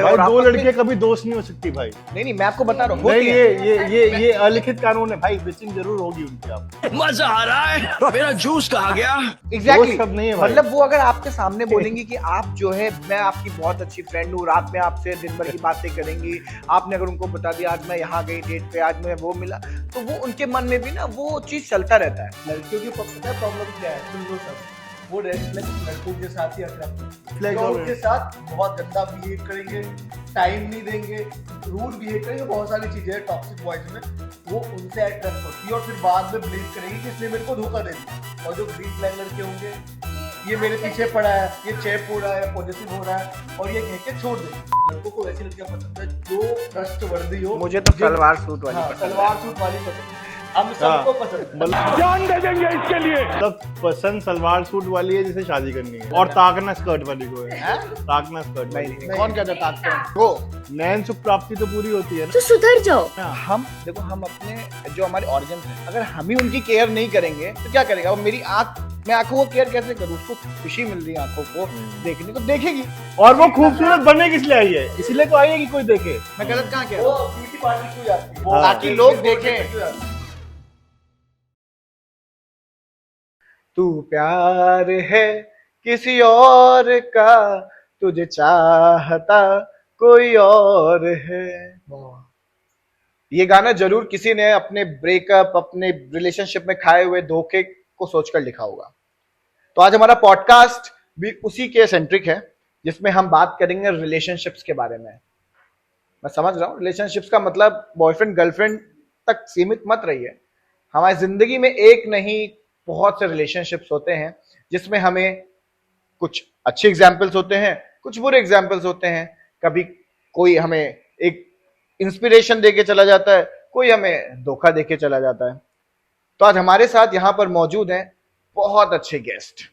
भाई और दो लड़कियां कभी दोस्त नहीं हो सकती भाई। नहीं मैं आपको बता रहा हूँ नहीं, ये अलिखित कानून है भाई, बिचिंग जरूर होगी उनकी। आप मजा आ रहा है, मेरा जूस कहाँ गया? एग्जैक्टली सब नहीं है भाई। मतलब वो अगर आपके सामने बोलेंगी कि आप जो है मैं आपकी बहुत अच्छी फ्रेंड हूँ, रात में आपसे दिन भर की बातें करेंगी, आपने अगर उनको बता दिया आज मैं यहाँ गई डेट पे, आज मैं वो मिला, तो वो उनके मन में भी ना वो चीज चलता रहता है। लड़कियों की पता है प्रॉब्लम क्या है, सुन लो सब, वो रेड फ्लैग लड़कों के साथ ही अट्रैक्ट, उनके साथ बहुत गंदा बिहेव करेंगे, टाइम नहीं देंगे, रूड बिहेव करेंगे, बहुत सारी चीजें हैं टॉक्सिक बॉयज में, वो उनसे अट्रैक्ट होती है और फिर बाद में ब्लेम करेंगे कि इसने मेरे को धोखा दे दिया। और जो ग्रीन फ्लैग लड़के होंगे, ये मेरे पीछे पड़ा है, ये चेप हो रहा है, पॉजिटिव हो रहा है, और ये कह के छोड़ दे। लड़कों को वैसी लड़कियां पसंद है जो ट्रस्टवर्दी हो। मुझे तो सलवार सूट वाली हाँ, पसंद है। सलवार सूट वाली पसंद है, हम सबको पसंद है। जान दे देंगे इसके लिए। मतलब पसंद सलवार सूट वाली है जिसे शादी करनी है, और ताकना स्कर्ट वाली को है। ताकना स्कर्ट वाली। कौन कहता ताकते हैं वो? नैन सुख प्राप्ति तो पूरी होती है ना। तो सुधर जाओ। हम देखो, हम अपने जो हमारे ऑरिजिन है, अगर हम ही उनकी केयर नहीं करेंगे तो क्या करेगा वो? मेरी आंख, मैं आंखों को केयर कैसे करूँ? उसको खुशी मिल रही है आंखों को देखने को, देखेगी। और वो खूबसूरत बनने किस लिए आई है? इसलिए तो आई है कि कोई देखे। मैं गलत कहाँ कह वो रहा हूँ? ब्यूटी पार्लर क्यों जाती है? ताकि लोग देखें तू प्यार है किसी और का, तुझे चाहता कोई और है। ये गाना जरूर किसी ने अपने ब्रेकअप, अपने रिलेशनशिप में खाए हुए धोखे को सोचकर लिखा होगा। तो आज हमारा पॉडकास्ट भी उसी के सेंट्रिक है, जिसमें हम बात करेंगे रिलेशनशिप्स के बारे में। मैं समझ रहा हूँ रिलेशनशिप्स का मतलब बॉयफ्रेंड गर्लफ्रेंड तक सीमित मत रहिए। हमारी जिंदगी में एक नहीं बहुत से रिलेशनशिप्स होते हैं, जिसमें हमें कुछ अच्छे एग्जाम्पल्स होते हैं, कुछ बुरे एग्जाम्पल्स होते हैं। कभी कोई हमें एक इंस्पिरेशन देके चला जाता है, कोई हमें धोखा देके चला जाता है। तो आज हमारे साथ यहाँ पर मौजूद हैं बहुत अच्छे गेस्ट।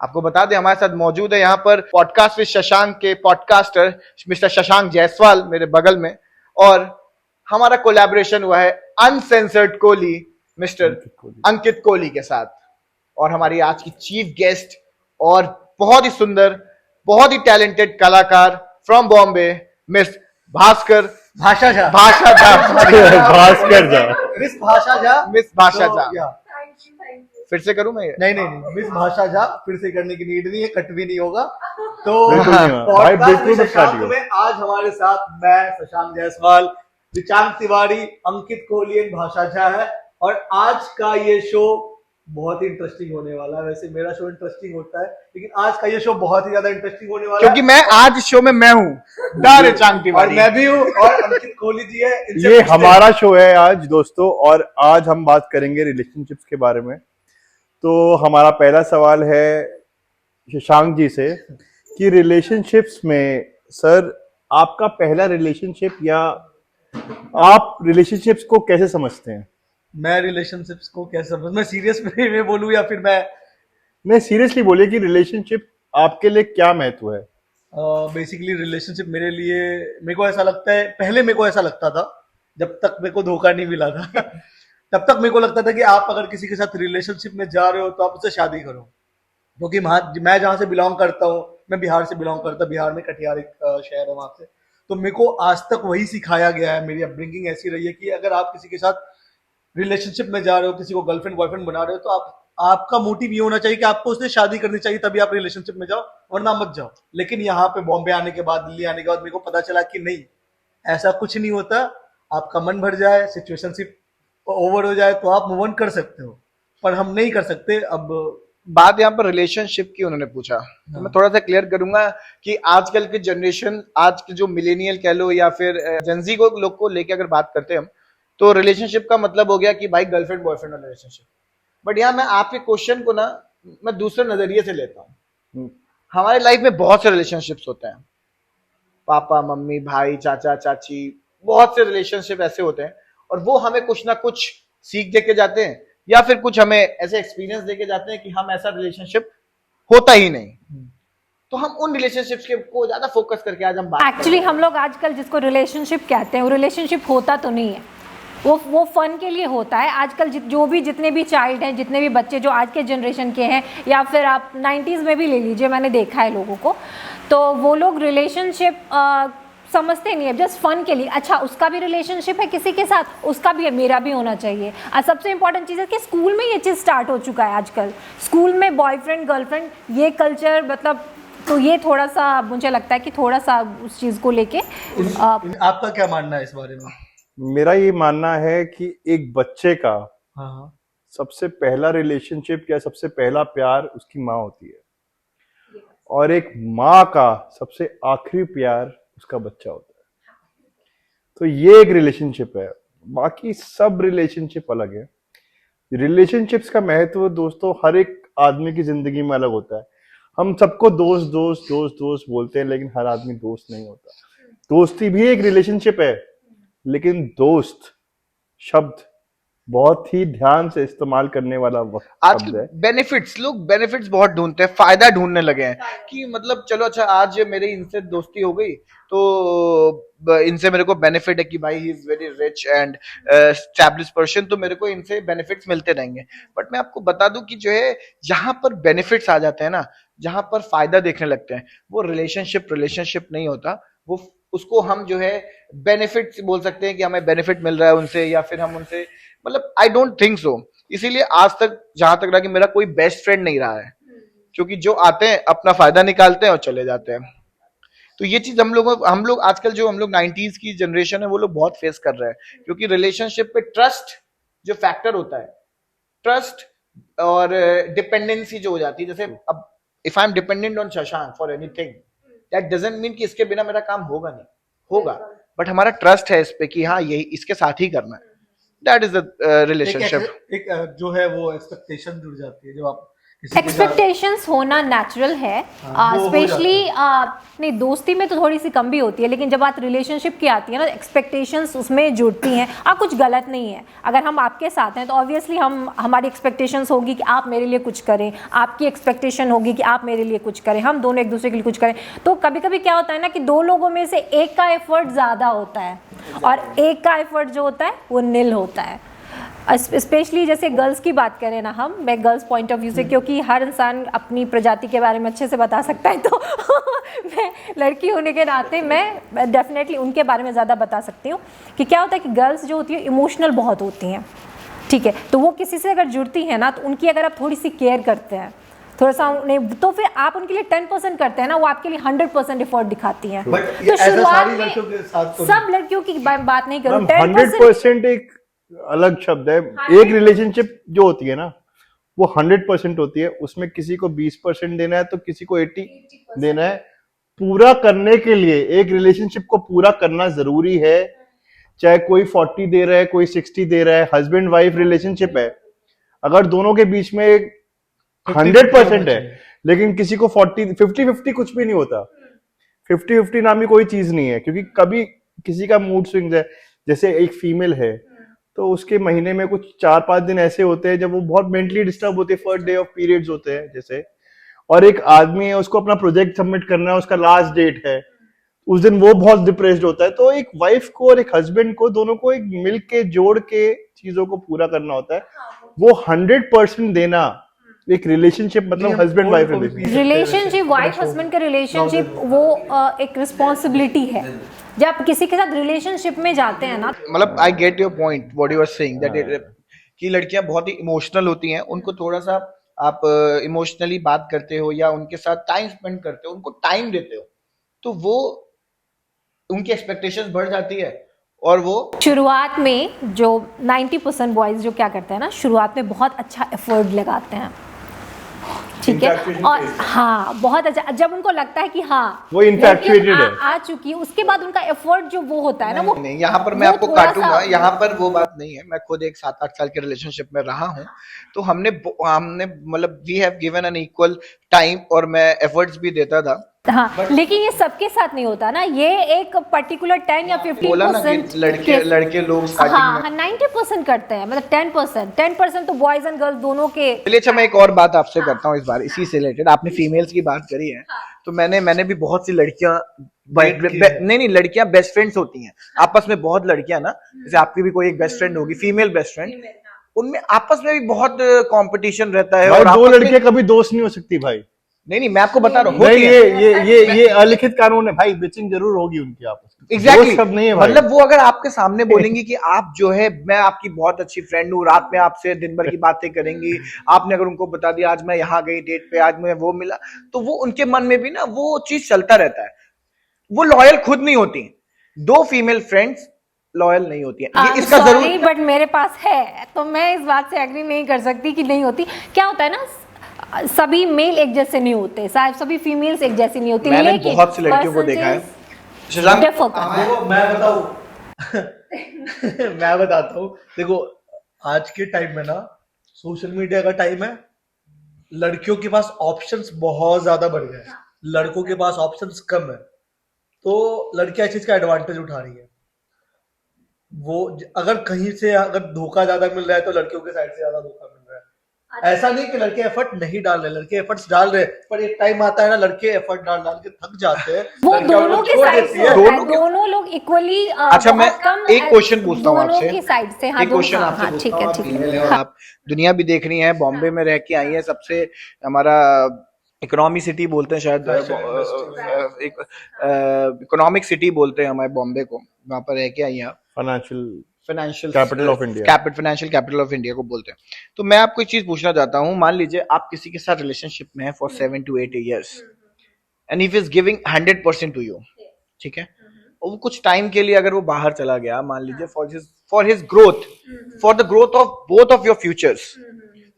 आपको बता दें हमारे साथ मौजूद है यहाँ पर पॉडकास्ट विद शशांक के पॉडकास्टर मिस्टर शशांक जायसवाल मेरे बगल में, और हमारा कोलैबोरेशन हुआ है अनसेंसर्ड कोहली मिस्टर अंकित कोहली के साथ। और हमारी आज की चीफ गेस्ट और बहुत ही सुंदर, बहुत ही टैलेंटेड कलाकार फ्रॉम बॉम्बे मिस भास्कर भाषा झा। भाषा झा भास्कर झा। मिस भाषा झा। मिस भाषा झा। Thank you. फिर से करूं मैं ये? नहीं मिस भाषा झा फिर से करने की नीड नहीं है, कट भी नहीं होगा। तो बिल्कुल नहीं होगा। भाई पॉडकास्ट बिल्कुल में मत शशांक काटिए। में आज हमारे साथ मैं शशांक जायसवाल, दिचांक तिवारी, अंकित कोहली एंड भाषा झा है। और आज का ये शो बहुत ही इंटरेस्टिंग होने वाला है। वैसे मेरा शो इंटरेस्टिंग होता है, लेकिन आज का ये शो बहुत ही ज्यादा इंटरेस्टिंग होने वाला क्योंकि है। मैं आज शो में मैं हूँ डारे चांग और तिवारी। मैं भी हूँ और अंकित कोहली जी है। इनसे ये पूछते हैं। हमारा शो है आज दोस्तों, और आज हम बात करेंगे रिलेशनशिप्स के बारे में। तो हमारा पहला सवाल है शशांक जी से कि रिलेशनशिप्स में सर आपका पहला रिलेशनशिप, या आप रिलेशनशिप्स को कैसे समझते हैं? मैं रिलेशनशिप्स को कैसे समझ, मैं सीरियस में बोलूँ या फिर मैं सीरियसली बोलिए कि रिलेशनशिप आपके लिए क्या महत्व है? बेसिकली रिलेशनशिप मेरे लिए, मेरे को ऐसा लगता है, पहले मेरे को ऐसा लगता था जब तक मेरे को धोखा नहीं मिला था तब तक मेरे को लगता था कि आप अगर किसी के साथ रिलेशनशिप में जा रहे हो तो आप उससे शादी करो। क्योंकि मैं जहाँ से बिलोंग करता हूँ, मैं बिहार से बिलोंग करता हूँ, बिहार में कटिहार एक शहर है वहां से। तो मेरे को आज तक वही सिखाया गया है, मेरी अपब्रिंगिंग ऐसी रही है कि अगर आप किसी के साथ रिलेशनशिप में जा रहे हो, किसी को गर्लफ्रेंड बॉयफ्रेंड बना रहे हो, तो आपका मोटिव ये होना चाहिए कि आपको उससे शादी करनी चाहिए, तभी आप रिलेशनशिप में जाओ, वरना मत जाओ। लेकिन यहाँ पे बॉम्बे आने के बाद, दिल्ली आने के बाद मेरे को पता चला कि नहीं, ऐसा कुछ नहीं होता। आपका मन भर जाए, सिचुएशनशिप ओवर हो जाए तो आप मूव ऑन कर सकते हो, पर हम नहीं कर सकते। अब बात यहाँ पर रिलेशनशिप की उन्होंने पूछा, तो मैं थोड़ा सा क्लियर करूंगा कि आजकल की जनरेशन, आज के जो मिलेनियल कह लो या फिर जेनजी को लोग को लेके अगर बात करते हैं हम, तो रिलेशनशिप का मतलब हो गया कि भाई गर्लफ्रेंड बॉयफ्रेंड वाला रिलेशनशिप। बट यहाँ मैं आपके क्वेश्चन को ना मैं दूसरे नजरिए से लेता हूँ। हमारे लाइफ में बहुत से रिलेशनशिप्स होते हैं, पापा मम्मी भाई चाचा चाची, बहुत से रिलेशनशिप ऐसे होते हैं, और वो हमें कुछ ना कुछ सीख दे के जाते हैं, या फिर कुछ हमें ऐसे एक्सपीरियंस देके जाते हैं कि हम ऐसा रिलेशनशिप होता ही नहीं। तो हम उन रिलेशनशिप्स के को ज्यादा फोकस करके आज हम बात एक्चुअली हम लोग आजकल जिसको रिलेशनशिप कहते हैं, वो रिलेशनशिप होता तो नहीं है, वो फन के लिए होता है। आजकल जो भी जितने भी चाइल्ड हैं, जितने भी बच्चे जो आज के जनरेशन के हैं, या फिर आप 90s में भी ले लीजिए, मैंने देखा है लोगों को, तो वो लोग रिलेशनशिप समझते नहीं है, जस्ट फन के लिए। अच्छा उसका भी रिलेशनशिप है किसी के साथ, उसका भी है, मेरा भी होना चाहिए। और सबसे इंपॉर्टेंट चीज़ है कि स्कूल में ये चीज़ स्टार्ट हो चुका है आजकल, स्कूल में बॉयफ्रेंड गर्लफ्रेंड ये कल्चर, मतलब तो ये थोड़ा सा मुझे लगता है कि थोड़ा सा उस चीज़ को लेके आपका क्या मानना है इस बारे में? मेरा ये मानना है कि एक बच्चे का हाँ हाँ सबसे पहला रिलेशनशिप या सबसे पहला प्यार उसकी माँ होती है, और एक माँ का सबसे आखिरी प्यार उसका बच्चा होता है। तो ये एक रिलेशनशिप है, बाकी सब रिलेशनशिप अलग है। रिलेशनशिप्स का महत्व दोस्तों हर एक आदमी की जिंदगी में अलग होता है। हम सबको दोस्त दोस्त दोस्त दोस्त बोलते हैं, लेकिन हर आदमी दोस्त नहीं होता। दोस्ती भी एक रिलेशनशिप है, लेकिन दोस्त शब्द बहुत ही ध्यान से इस्तेमाल करने वाला शब्द आजकल है। बेनिफिट्स, लोग बेनिफिट्स बहुत ढूंढते हैं, फायदा ढूंढने लगे हैं कि मतलब चलो अच्छा आज मेरी इनसे दोस्ती हो गई तो इनसे मेरे को बेनिफिट है कि भाई he is very rich and establish person, तो मेरे को इनसे बेनिफिट्स मिलते रहेंगे। बट मैं आपको बता दूं कि जो है जहां पर बेनिफिट्स आ जाते हैं ना, जहां पर फायदा देखने लगते हैं, वो रिलेशनशिप नहीं होता। वो उसको हम जो है बेनिफिट बोल सकते हैं कि हमें बेनिफिट मिल रहा है उनसे, या फिर हम उनसे, मतलब आई डोंट थिंक सो। इसीलिए आज तक जहां तक रहा कि मेरा कोई बेस्ट फ्रेंड नहीं रहा है, क्योंकि जो आते हैं अपना फायदा निकालते हैं और चले जाते हैं। तो ये चीज हम लोग आजकल जो हम लोग 90s की जनरेशन है वो लोग बहुत फेस कर रहे हैं, क्योंकि रिलेशनशिप पे ट्रस्ट जो फैक्टर होता है, ट्रस्ट और डिपेंडेंसी जो हो जाती है। जैसे अब if I am dependent on Shashank for anything, that doesn't mean कि इसके बिना मेरा काम होगा नहीं, होगा, बट हमारा ट्रस्ट है इस पे कि हाँ यही इसके साथ ही करना है। That is the relationship. एक जो है वो एक्सपेक्टेशन जुड़ जाती है जब आप किसी के साथ- एक्सपेक्टेशंस होना नेचुरल है, हाँ, वो हो स्पेशली नहीं दोस्ती में तो थोड़ी सी कम भी होती है, लेकिन जब बात रिलेशनशिप की आती है ना, एक्सपेक्टेशंस उसमें जुड़ती हैं। कुछ गलत नहीं है, अगर हम आपके साथ हैं तो ऑब्वियसली हमारी एक्सपेक्टेशंस होगी कि आप मेरे लिए कुछ करें, आपकी एक्सपेक्टेशन होगी कि आप मेरे लिए कुछ करें, हम दोनों एक दूसरे के लिए कुछ करें। तो कभी कभी क्या होता है ना कि दो लोगों में से एक का एफर्ट ज़्यादा होता है और एक का एफर्ट जो होता है वो निल होता है। स्पेशली जैसे गर्ल्स की बात करें ना, मैं गर्ल्स पॉइंट ऑफ व्यू से, क्योंकि हर इंसान अपनी प्रजाति के बारे में अच्छे से बता सकता है, तो मैं लड़की होने के नाते मैं डेफिनेटली उनके बारे में ज़्यादा बता सकती हूँ कि क्या होता है कि गर्ल्स जो होती है इमोशनल बहुत होती हैं, ठीक है। तो वो किसी से अगर जुड़ती हैं ना, तो उनकी अगर आप थोड़ी सी केयर करते हैं, थोड़ा सा उन्हें, तो फिर आप उनके लिए 10% करते हैं ना, वो आपके लिए 100% एफर्ट दिखाती हैं। But तो ऐसा शुरुआत सारी में लड़कियों के साथ तो सब लड़कियों की बात नहीं करूँ, 100% एक अलग शब्द है। एक रिलेशनशिप जो होती है ना वो 100% होती है, उसमें किसी को 20% देना है तो किसी को 80 देना है। पूरा करने के लिए एक रिलेशनशिप को पूरा करना जरूरी है, चाहे कोई 40 दे रहा है कोई 60 दे रहा है। हस्बैंड वाइफ रिलेशनशिप है, अगर दोनों के बीच में 100% है, लेकिन किसी को 50-50 कुछ भी नहीं होता। 50-50 नाम की कोई चीज नहीं है, क्योंकि कभी किसी का मूड स्विंग्स है। जैसे एक फीमेल है तो उसके महीने में कुछ 4-5 दिन ऐसे होते हैं जब वो बहुत मेंटली डिस्टर्ब होते हैं, फर्स्ट डे ऑफ पीरियड्स होते हैं जैसे। और एक आदमी है, उसको अपना प्रोजेक्ट सबमिट करना है, उसका लास्ट डेट है, उस दिन वो बहुत डिप्रेस्ड होता है। तो एक वाइफ को और एक हस्बैंड को, दोनों को एक मिल के जोड़ के चीजों को पूरा करना होता है। वो 100% देना एक रिलेशनशिप, मतलब husband wife relationship, wife husband का रिलेशनशिप वो एक रिस्पॉन्सिबिलिटी है। जब आप किसी के साथ रिलेशनशिप में जाते हैं ना, मतलब I get your point what you are saying, that कि लड़कियां बहुत ही इमोशनल होती हैं, उनको थोड़ा सा आप इमोशनली बात करते हो या उनके साथ टाइम स्पेंड करते हो, उनको टाइम देते हो, तो वो उनकी एक्सपेक्टेशंस बढ़ जाती है। और वो शुरुआत में जो 90% बॉयज जो क्या करते हैं ना, शुरुआत में बहुत अच्छा एफर्ट लगाते हैं, ठीक है, और हाँ बहुत अच्छा, जब उनको लगता है कि हाँ वो infatuated है, आ चुकी है, उसके बाद उनका एफर्ट जो वो होता है ना, वो नहीं, यहाँ पर मैं वो आपको थोड़ा काटूंगा, सा- यहाँ पर वो बात नहीं है। मैं खुद एक 7-8 साल के रिलेशनशिप में रहा हूँ, तो हमने मतलब we have given an equal time, और मैं एफर्ट्स भी देता था। हाँ, लेकिन ये सबके साथ नहीं होता ना, ये एक पर्टिकुलर 10 या 15% बोला ना कि लड़के लोग स्टार्टिंग हाँ, में 90% करते हैं, मतलब 10% तो बॉयज एंड गर्ल्स दोनों के। चलिए। अच्छा, मैं एक और बात आपसे करता हूँ इस बार, इसी से रिलेटेड। आपने फीमेल्स की बात करी है, तो मैंने भी बहुत सी लड़कियां नहीं लड़कियां बेस्ट फ्रेंड्स होती हैं आपस में, बहुत लड़कियां ना, जैसे आपकी भी कोई एक बेस्ट फ्रेंड होगी, फीमेल बेस्ट फ्रेंड, उनमें आपस में भी बहुत कंपटीशन रहता है। भाई और दो आपस में- लड़के कभी दोस्त नहीं हो सकती भाई। नहीं मैं आपको बता रहा हूँ, नहीं, होती है। ये अलिखित कानून है भाई, बिचिंग जरूर होगी उनकी आपस में। एग्जैक्टली दोस्त सब नहीं है भाई। मतलब वो अगर आपके सामने बोलेंगी कि आप जो है, मैं आपकी बहुत अच्छी फ्रेंड हूँ, रात में आपसे दिन भर की बातें करेंगी, आपने अगर उनको बता दिया आज मैं यहाँ गई डेट पे, आज मैं वो मिला, तो वो उनके मन में भी ना वो चीज चलता रहता है। वो लॉयल खुद नहीं होती, दो फीमेल फ्रेंड्स लॉयल नहीं होती है, ये इसका सॉरी जरूर। बट मेरे पास है, तो मैं इस बात से एग्री नहीं कर सकती कि नहीं होती। क्या होता है ना, सभी मेल एक जैसे नहीं होते, शायद सभी फीमेल्स एक जैसी नहीं होती, मैंने लेकिन बहुत सी लड़कियों को देखा है। शशांक, differ करता है। देखो मैं बताऊं मैं बताता हूँ, देखो आज के टाइम में ना सोशल मीडिया का टाइम है, लड़कियों के पास ऑप्शंस बहुत ज्यादा बढ़ गए हैं, लड़कों के पास ऑप्शंस कम है, तो लड़कियां इस चीज का एडवांटेज उठा रही है। वो अगर कहीं से अगर धोखा ज्यादा मिल रहा है तो लड़कियों के साइड से ज्यादा धोखा मिल रहा है। ऐसा नहीं कि लड़के एफर्ट नहीं डाल रहे, लड़के एफर्ट्स डाल रहे हैं, पर एक टाइम आता है ना लड़के एफर्ट डाल डाल के थक जाते हैं, वो लड़कियां दोनों उनको के छोड़ साइड देती से है। होता है, दोनों लोग इक्वली। अच्छा मैं एक क्वेश्चन पूछता हूँ आपसे, दोनों की साइड से। हाँ, एक क्वेश्चन आपसे हाँ, पूछता ठीक हूँ, है, आप ठीक फीमेल है। है और आप दुनिया भी देख रही हैं, बॉम्बे में रह के आई हैं, सबसे हमारा इकोनॉमी सिटी बोलते हैं शायद, इकोनॉमिक सिटी बोलते हैं हमारे बॉम्बे को, वहां पर रह के आई हैं, financial capital of India, financial capital of India को बोलते हैं। तो मैं आपको एक चीज पूछना चाहता हूँ, मान लीजिए आप किसी के साथ रिलेशनशिप में है for 7 to 8 years and if is giving 100% to you, ठीक है, और वो कुछ टाइम के लिए अगर वो बाहर चला गया, मान लीजिए for his growth, for the growth of both of your futures,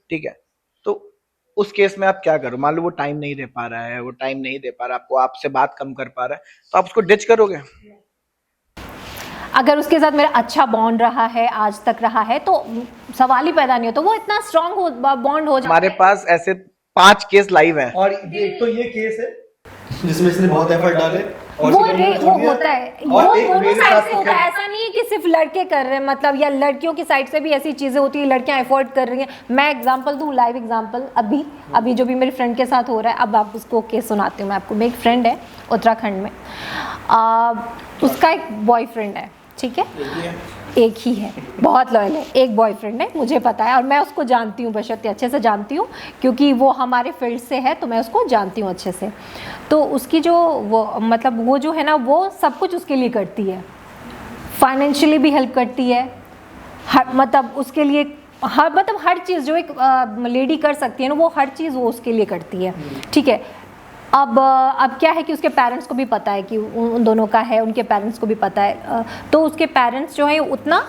ठीक है, तो उस केस में आप क्या करो? मान लो वो टाइम नहीं दे पा रहा है, वो टाइम नहीं दे पा रहा, आपको आपसे बात कम कर पा रहा है, तो आप उसको डिच करोगे? अगर उसके साथ मेरा अच्छा बॉन्ड रहा है, आज तक रहा है, तो सवाल ही पैदा नहीं होता, वो इतना स्ट्रांग बॉन्ड हो जाता हमारे है। पास ऐसे 5 केस लाइव हैं। और एक तो ये केस है जिसमें इसने बहुत एफर्ट डाले, और वो इसने वो छोड़ दिया। होता है, और वो एक दोनों मेरे साइड साथ से होता है। ऐसा नहीं है कि सिर्फ लड़के कर रहे हैं, मतलब या लड़कियों की साइड से भी ऐसी चीजें होती है, लड़कियां एफर्ट कर रही हैं। मैं एग्जांपल दूं, लाइव एग्जांपल, अभी जो भी मेरी फ्रेंड के साथ हो रहा है, अब आप उसको केस सुनाती हूँ मैं आपको। मेरी एक फ्रेंड है उत्तराखंड में, उसका एक बॉयफ्रेंड है, ठीक है, एक ही है, बहुत लॉयल है, एक बॉयफ्रेंड है, मुझे पता है, और मैं उसको जानती हूँ, बशर्ते अच्छे से जानती हूँ, क्योंकि वो हमारे फील्ड से है, तो मैं उसको जानती हूँ अच्छे से। तो उसकी जो वो मतलब वो जो है ना, वो सब कुछ उसके लिए करती है, फाइनेंशियली भी हेल्प करती है, मतलब उसके लिए हर चीज़ जो एक लेडी कर सकती है ना, वो हर चीज़ वो उसके लिए करती है, ठीक है। अब क्या है कि उसके पेरेंट्स को भी पता है कि उन दोनों का है, उनके पेरेंट्स को भी पता है, तो उसके पेरेंट्स जो है उतना,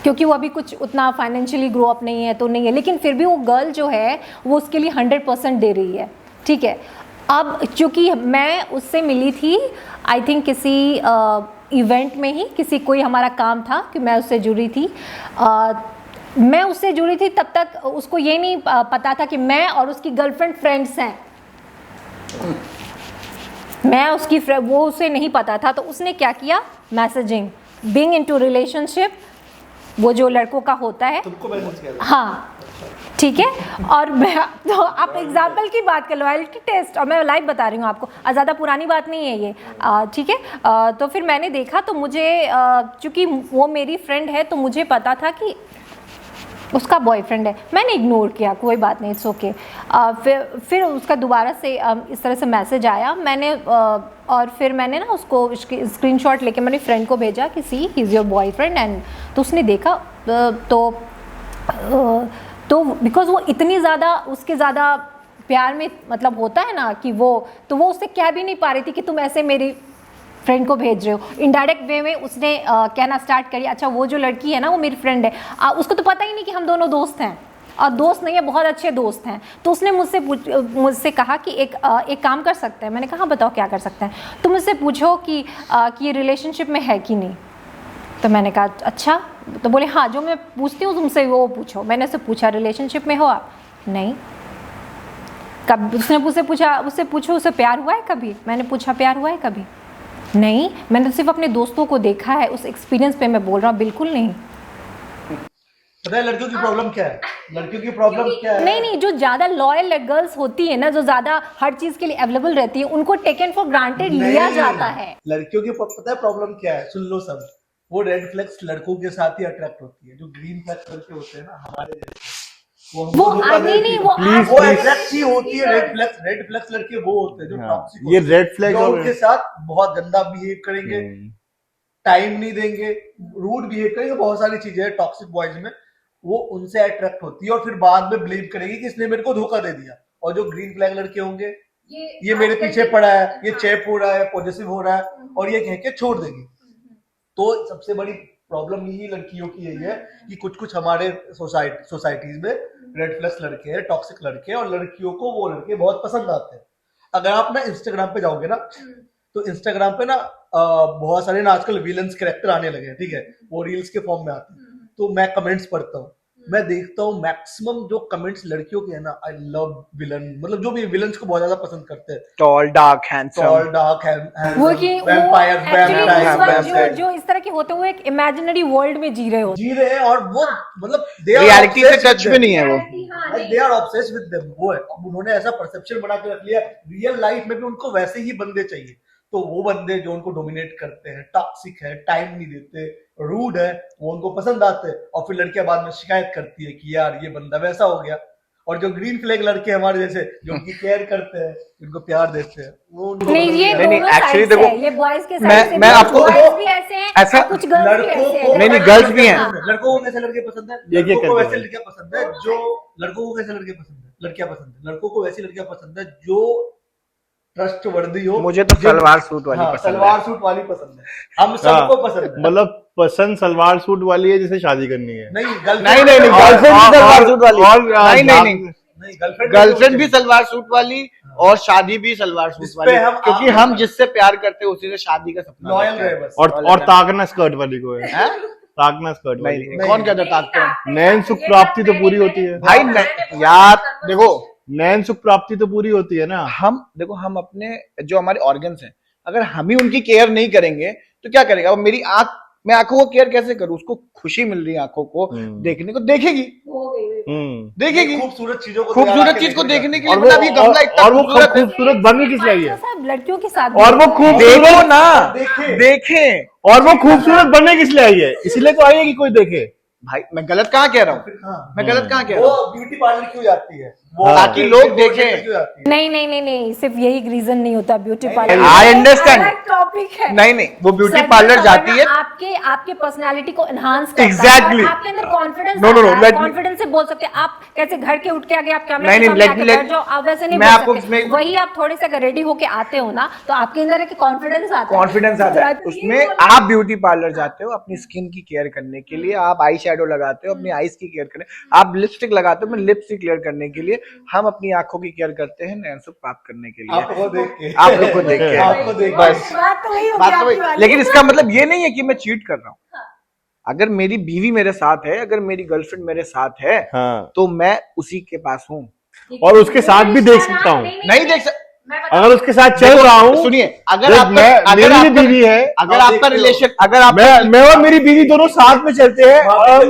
क्योंकि वो अभी कुछ उतना फाइनेंशियली ग्रो अप नहीं है तो नहीं है, लेकिन फिर भी वो गर्ल जो है वो उसके लिए 100% दे रही है, ठीक है। अब चूँकि मैं उससे मिली थी, आई थिंक किसी इवेंट में ही, किसी कोई हमारा काम था कि मैं उससे जुड़ी थी, मैं उससे जुड़ी थी, तब तक उसको ये नहीं पता था कि मैं और उसकी गर्लफ्रेंड फ्रेंड्स हैं, मैं उसकी वो उसे नहीं पता था। तो उसने क्या किया, मैसेजिंग, बीइंग इनटू रिलेशनशिप, वो जो लड़कों का होता है, तुमको मैसेज किया? हाँ, ठीक है। और मैं तो आप एग्जाम्पल की बात कर, लॉयल्टी टेस्ट, और मैं लाइव बता रही हूँ आपको, ज़्यादा पुरानी बात नहीं है ये, ठीक है। तो फिर मैंने देखा, तो मुझे चूँकि वो मेरी फ्रेंड है, तो मुझे पता था कि उसका बॉयफ्रेंड है, मैंने इग्नोर किया, कोई बात नहीं, इट्स ओके। फिर उसका दोबारा से इस तरह से मैसेज आया, मैंने और फिर मैंने ना उसको स्क्रीनशॉट लेके मैंने फ्रेंड को भेजा कि see he is your boyfriend, and तो उसने देखा, तो बिकॉज वो इतनी ज़्यादा उसके ज़्यादा प्यार में मतलब होता है ना कि वो, तो वो उससे कह भी नहीं पा रही थी कि तुम ऐसे मेरी फ्रेंड को भेज रहे हो। इनडायरेक्ट वे में उसने कहना स्टार्ट करी, अच्छा वो जो लड़की है ना वो मेरी फ्रेंड है, उसको तो पता ही नहीं कि हम दोनों दोस्त हैं, और दोस्त नहीं है, बहुत अच्छे दोस्त हैं। तो उसने मुझसे कहा कि एक काम कर सकते हैं। मैंने कहा हाँ बताओ क्या कर सकते हैं। तो मुझसे पूछो कि ये रिलेशनशिप में है कि नहीं। तो मैंने कहा अच्छा, तो बोले हाँ जो मैं पूछती हूँ तुमसे वो पूछो। मैंने उससे पूछा रिलेशनशिप में हो आप? नहीं। कब उसने मुझसे पूछा, उससे पूछो उसे प्यार हुआ है कभी? मैंने पूछा प्यार हुआ है कभी? नहीं। मैंने सिर्फ अपने दोस्तों को देखा है, उस एक्सपीरियंस पे मैं बोल रहा हूँ, बिल्कुल नहीं। पता है लड़कियों की प्रॉब्लम क्या है? लड़कियों की प्रॉब्लम क्या है? नहीं, जो ज्यादा लॉयल गर्ल्स होती है ना, जो ज्यादा हर चीज के लिए अवेलेबल रहती है, उनको टेकन फॉर ग्रांटेड लिया जाता है। लड़कियों की पता है प्रॉब्लम क्या है? सुन लो सब, वो रेड फ्लैग्स लड़कों के साथ ही अट्रैक्ट होती है, जो ग्रीन फ्लैग्स लड़के होते हैं ना हमारे जैसे, वो आगे नहीं, वो Please, वो please. एग्जैक्ट ही होती है रेड फ्लैग्स लड़के वो होते हैं जो हाँ, टॉक्सिक ये रेड फ्लैग जो उनके साथ बहुत गंदा बिहेव करेंगे, टाइम नहीं देंगे, रूड बिहेव करेंगे, बहुत सारी चीजें हैं टॉक्सिक बॉयज में, वो उनसे अट्रैक्ट होती है और फिर बाद में ब्लेम करेंगे कि इसने मेरे को धोखा दे दिया। और जो ग्रीन फ्लैग लड़के होंगे, ये मेरे पीछे पड़ा है, ये चेप हो रहा है, पॉजिटिव हो रहा है, और ये कह के छोड़ देंगे। तो सबसे बड़ी प्रॉब्लम यही लड़कियों की यही है कि कुछ कुछ हमारे सोसाइटीज में रेड फ्लैग्स लड़के हैं, टॉक्सिक लड़के हैं, और लड़कियों को वो लड़के बहुत पसंद आते हैं। अगर आप ना इंस्टाग्राम पे जाओगे ना, तो इंस्टाग्राम पे ना बहुत सारे ना आजकल विलन्स कैरेक्टर आने लगे हैं, ठीक है, वो रील्स के फॉर्म में आते हैं। तो मैं कमेंट्स पढ़ता हूँ, मैं देखता हूँ मैक्सिमम जो कमेंट्स लड़कियों के है ना, आई लव विलन, मतलब जो भी विलन्स को बहुत ज्यादा पसंद करते हैं, tall dark handsome, tall dark वो कि वैम्पायर जो इस तरह के होते हैं वो एक इमेजिनरी वर्ल्ड में जी रहे होते जी रहे हैं, और वो मतलब रियलिटी से टच में नहीं है वो। They are obsessed with them. वो है, अब उन्होंने ऐसा परसेप्शन बना के रख लिया, रियल लाइफ में भी उनको वैसे ही बंदे चाहिए। तो वो बंदे जो उनको डोमिनेट करते हैं, टॉक्सिक है, टाइम नहीं देते, रूड है, वो उनको पसंद आते हैं। और फिर लड़कियां बाद में शिकायत करती है कि यार ये बंदा वैसा हो गया। और जो ग्रीन फ्लैग लड़के हमारे जैसे जो उनकी केयर करते हैं, उनको प्यार देते हैं, वो उनको नहीं, ये नहीं, दोनों actually sides देखो, है, ये बॉयज के साइड से मैं भी, आपको boys भी ऐसे हैं, ऐसा और कुछ गर्ल्स भी ऐसे हैं। नहीं, girls भी हैं। लड़कों को कैसे लड़के पसंद है, ये लड़कों को करते वैसे हैं? लड़कियां पसंद है जो लड़कों को कैसे लड़के पसंद है, लड़कियां पसंद है, लड़कों को वैसी लड़कियां पसंद है जो ट्रस्ट वर्दी हो। मुझे तो सलवार सूट वाली हाँ, पसंद है। सलवार सूट वाली पसंद है, हम सबको पसंद है। मतलब पसंद सलवार सूट वाली है जिसे शादी करनी है। नहीं नहीं नहीं नहीं, गर्लफ्रेंड भी सलवार सूट वाली, नहीं नहीं नहीं, गर्लफ्रेंड गर्लफ्रेंड भी सलवार सूट वाली और शादी भी सलवार सूट वाली, क्योंकि हम जिससे प्यार करते हैं उसी से शादी का सपना लॉयल देखते हैं। रहे बस। और ताकना स्कर्ट वाली को है, हैं? ताकना स्कर्ट वाली नहीं को। नहीं, कौन कहता ताकते हैं नैन सुख प्राप्ति तो पूरी होती है भाई? यार देखो, नैन सुख प्राप्ति तो पूरी होती है ना। हम देखो, हम अपने जो हमारे ऑर्गन्स हैं, अगर हम ही उनकी केयर नहीं करेंगे तो क्या करेगा? अब मेरी आंख, मैं आंखों को केयर कैसे करूं? उसको खुशी मिल रही है आंखों को देखने को, देखेगी देखेगी खूबसूरत चीजों को, खूबसूरत चीज को देखने के लिए। और मतलब ये गमला इतना और वो खूबसूरत है। खूबसूरत बन भी किस लिए है? सब लड़कियों के साथ और वो भी खूब देखो ना, देखें। देखें और वो खूबसूरत बनने किस लिए आई है? इसलिए तो आई है कि कोई देखे। भाई, मैं गलत कहाँ कह रहा हूँ? हाँ। मैं गलत कहाँ कह रहा वो हूँ? ब्यूटी पार्लर क्यों जाती है? वो हाँ। ताकि लोग देखें। क्यों जाती है? नहीं नहीं नहीं नहीं, सिर्फ यही रीजन नहीं होता beauty parlour. I understand। Topic है। नहीं नहीं, वो ब्यूटी Segment पार्लर का जाती है। वरना आपके पर्सनालिटी को एनहांस करता है। Exactly। और आपके अंदर confidence No, no, no, let me- confidence से बोल सकते हैं आप। कैसे घर के उठ के आगे आप कैमरे नहीं, के नहीं, सामने let आके me- बैठ जाओ, आप वैसे नहीं मैं बोल आपको सकते। इसमें- वही आप थोड़े से रेडी होके आते हो ना, तो आपके अंदर एक कॉन्फिडेंस आता है। कॉन्फिडेंस आता है तो ये उसमें। बोल- आप ब्यूटी पार्लर जाते हो अपनी स्किन की केयर करने के लिए, आप आई शेडो लगाते हो अपनी आईज की केयर करने, आप लिपस्टिक लगाते हो अपनी लिप्स की केयर करने के लिए, हम अपनी आंखों की केयर करते हैं नैन सुख प्राप्त करने के लिए। आपको देख के, आप लोग को देख के, आपको देख के। बस बात तो वही होगी बात तो आपकी वही। वाली। लेकिन इसका मतलब ये नहीं है कि मैं चीट कर रहा हूँ। अगर मेरी बीवी मेरे साथ है, अगर मेरी गर्लफ्रेंड मेरे साथ है, हाँ, तो मैं उसी के पास हूँ। और उसके साथ भी देख सकता हूँ। नहीं देख सकता, अगर उसके साथ चल रहा हूँ, सुनिए, अगर देख, आपका मेरी भी बीवी है, अगर आपका रिलेशन, अगर आप मैं और मेरी बीवी दोनों साथ में चलते हैं,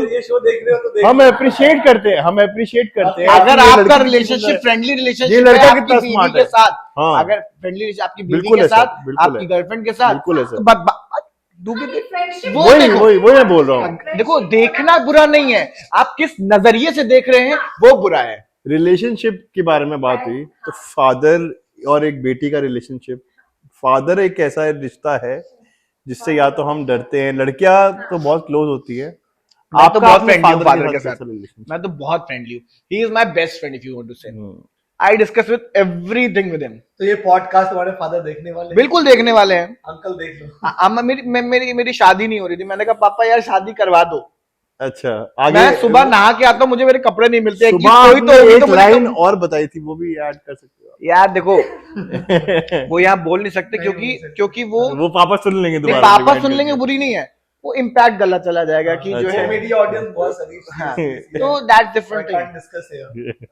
ये शो देख रहे हो तो देख हम अप्रिशिएट करते हैं, हम अप्रिशिएट करते हैं। अगर ये आपका लड़की रिलेशनशिप कितनी फ्रेंडली ये रिलेशनशिप लड़का है कितना आपकी बीवी smart के है। साथ, हाँ। अगर फ्रेंडली आपकी बीवी बिल्कुल के है सर, साथ, बिल्कुल आपकी है। गर्लफ्रेंड के साथ, बिल्कुल है सर। तो वही देखो, वही वही मैं बोल रहा हूँ। देखो, देखना बुरा नहीं है, आप किस नजरिए से देख रहे हैं वो बुरा है। रिलेशनशिप के बारे में बात हुई तो फादर और एक बेटी का रिलेशनशिप, फादर एक ऐसा रिश्ता है जिससे या तो हम डरते हैं, लड़कियां तो बहुत क्लोज होती है। मैं तो बहुत अपने फ्रेंडली हूँ father फादर के साथ, कैसा relationship? मैं तो बहुत फ्रेंडली हूँ। He is my best friend if you want to say. I discuss with everything with him. तो ये पॉडकास्ट हमारे फादर देखने वाले हैं। बिल्कुल देखने वाले हैं। अंकल देख लो। मेरी शादी नहीं हो रही थी, मैंने कहा पापा यार शादी करवा दो। अच्छा, आगे मैं सुबह नहा के आता हूँ, मुझे मेरे कपड़े नहीं मिलते। सुबह कोई तो होगी एक तो मुझे लाइन तो- और बताई थी, वो भी ऐड कर सकते हो यार देखो, वो यहाँ बोल नहीं सकते क्योंकि वो वो पापा सुन लेंगे नहीं, दोबारा पापा rewind सुन लेंगे, करके। बुरी नहीं है, वो इम्पैक्ट गलत चला जाएगा कि जो अच्छा। है। मेरी ऑडियंस बहुत शरीफ हाँ, है। तो that's different We can't discuss here.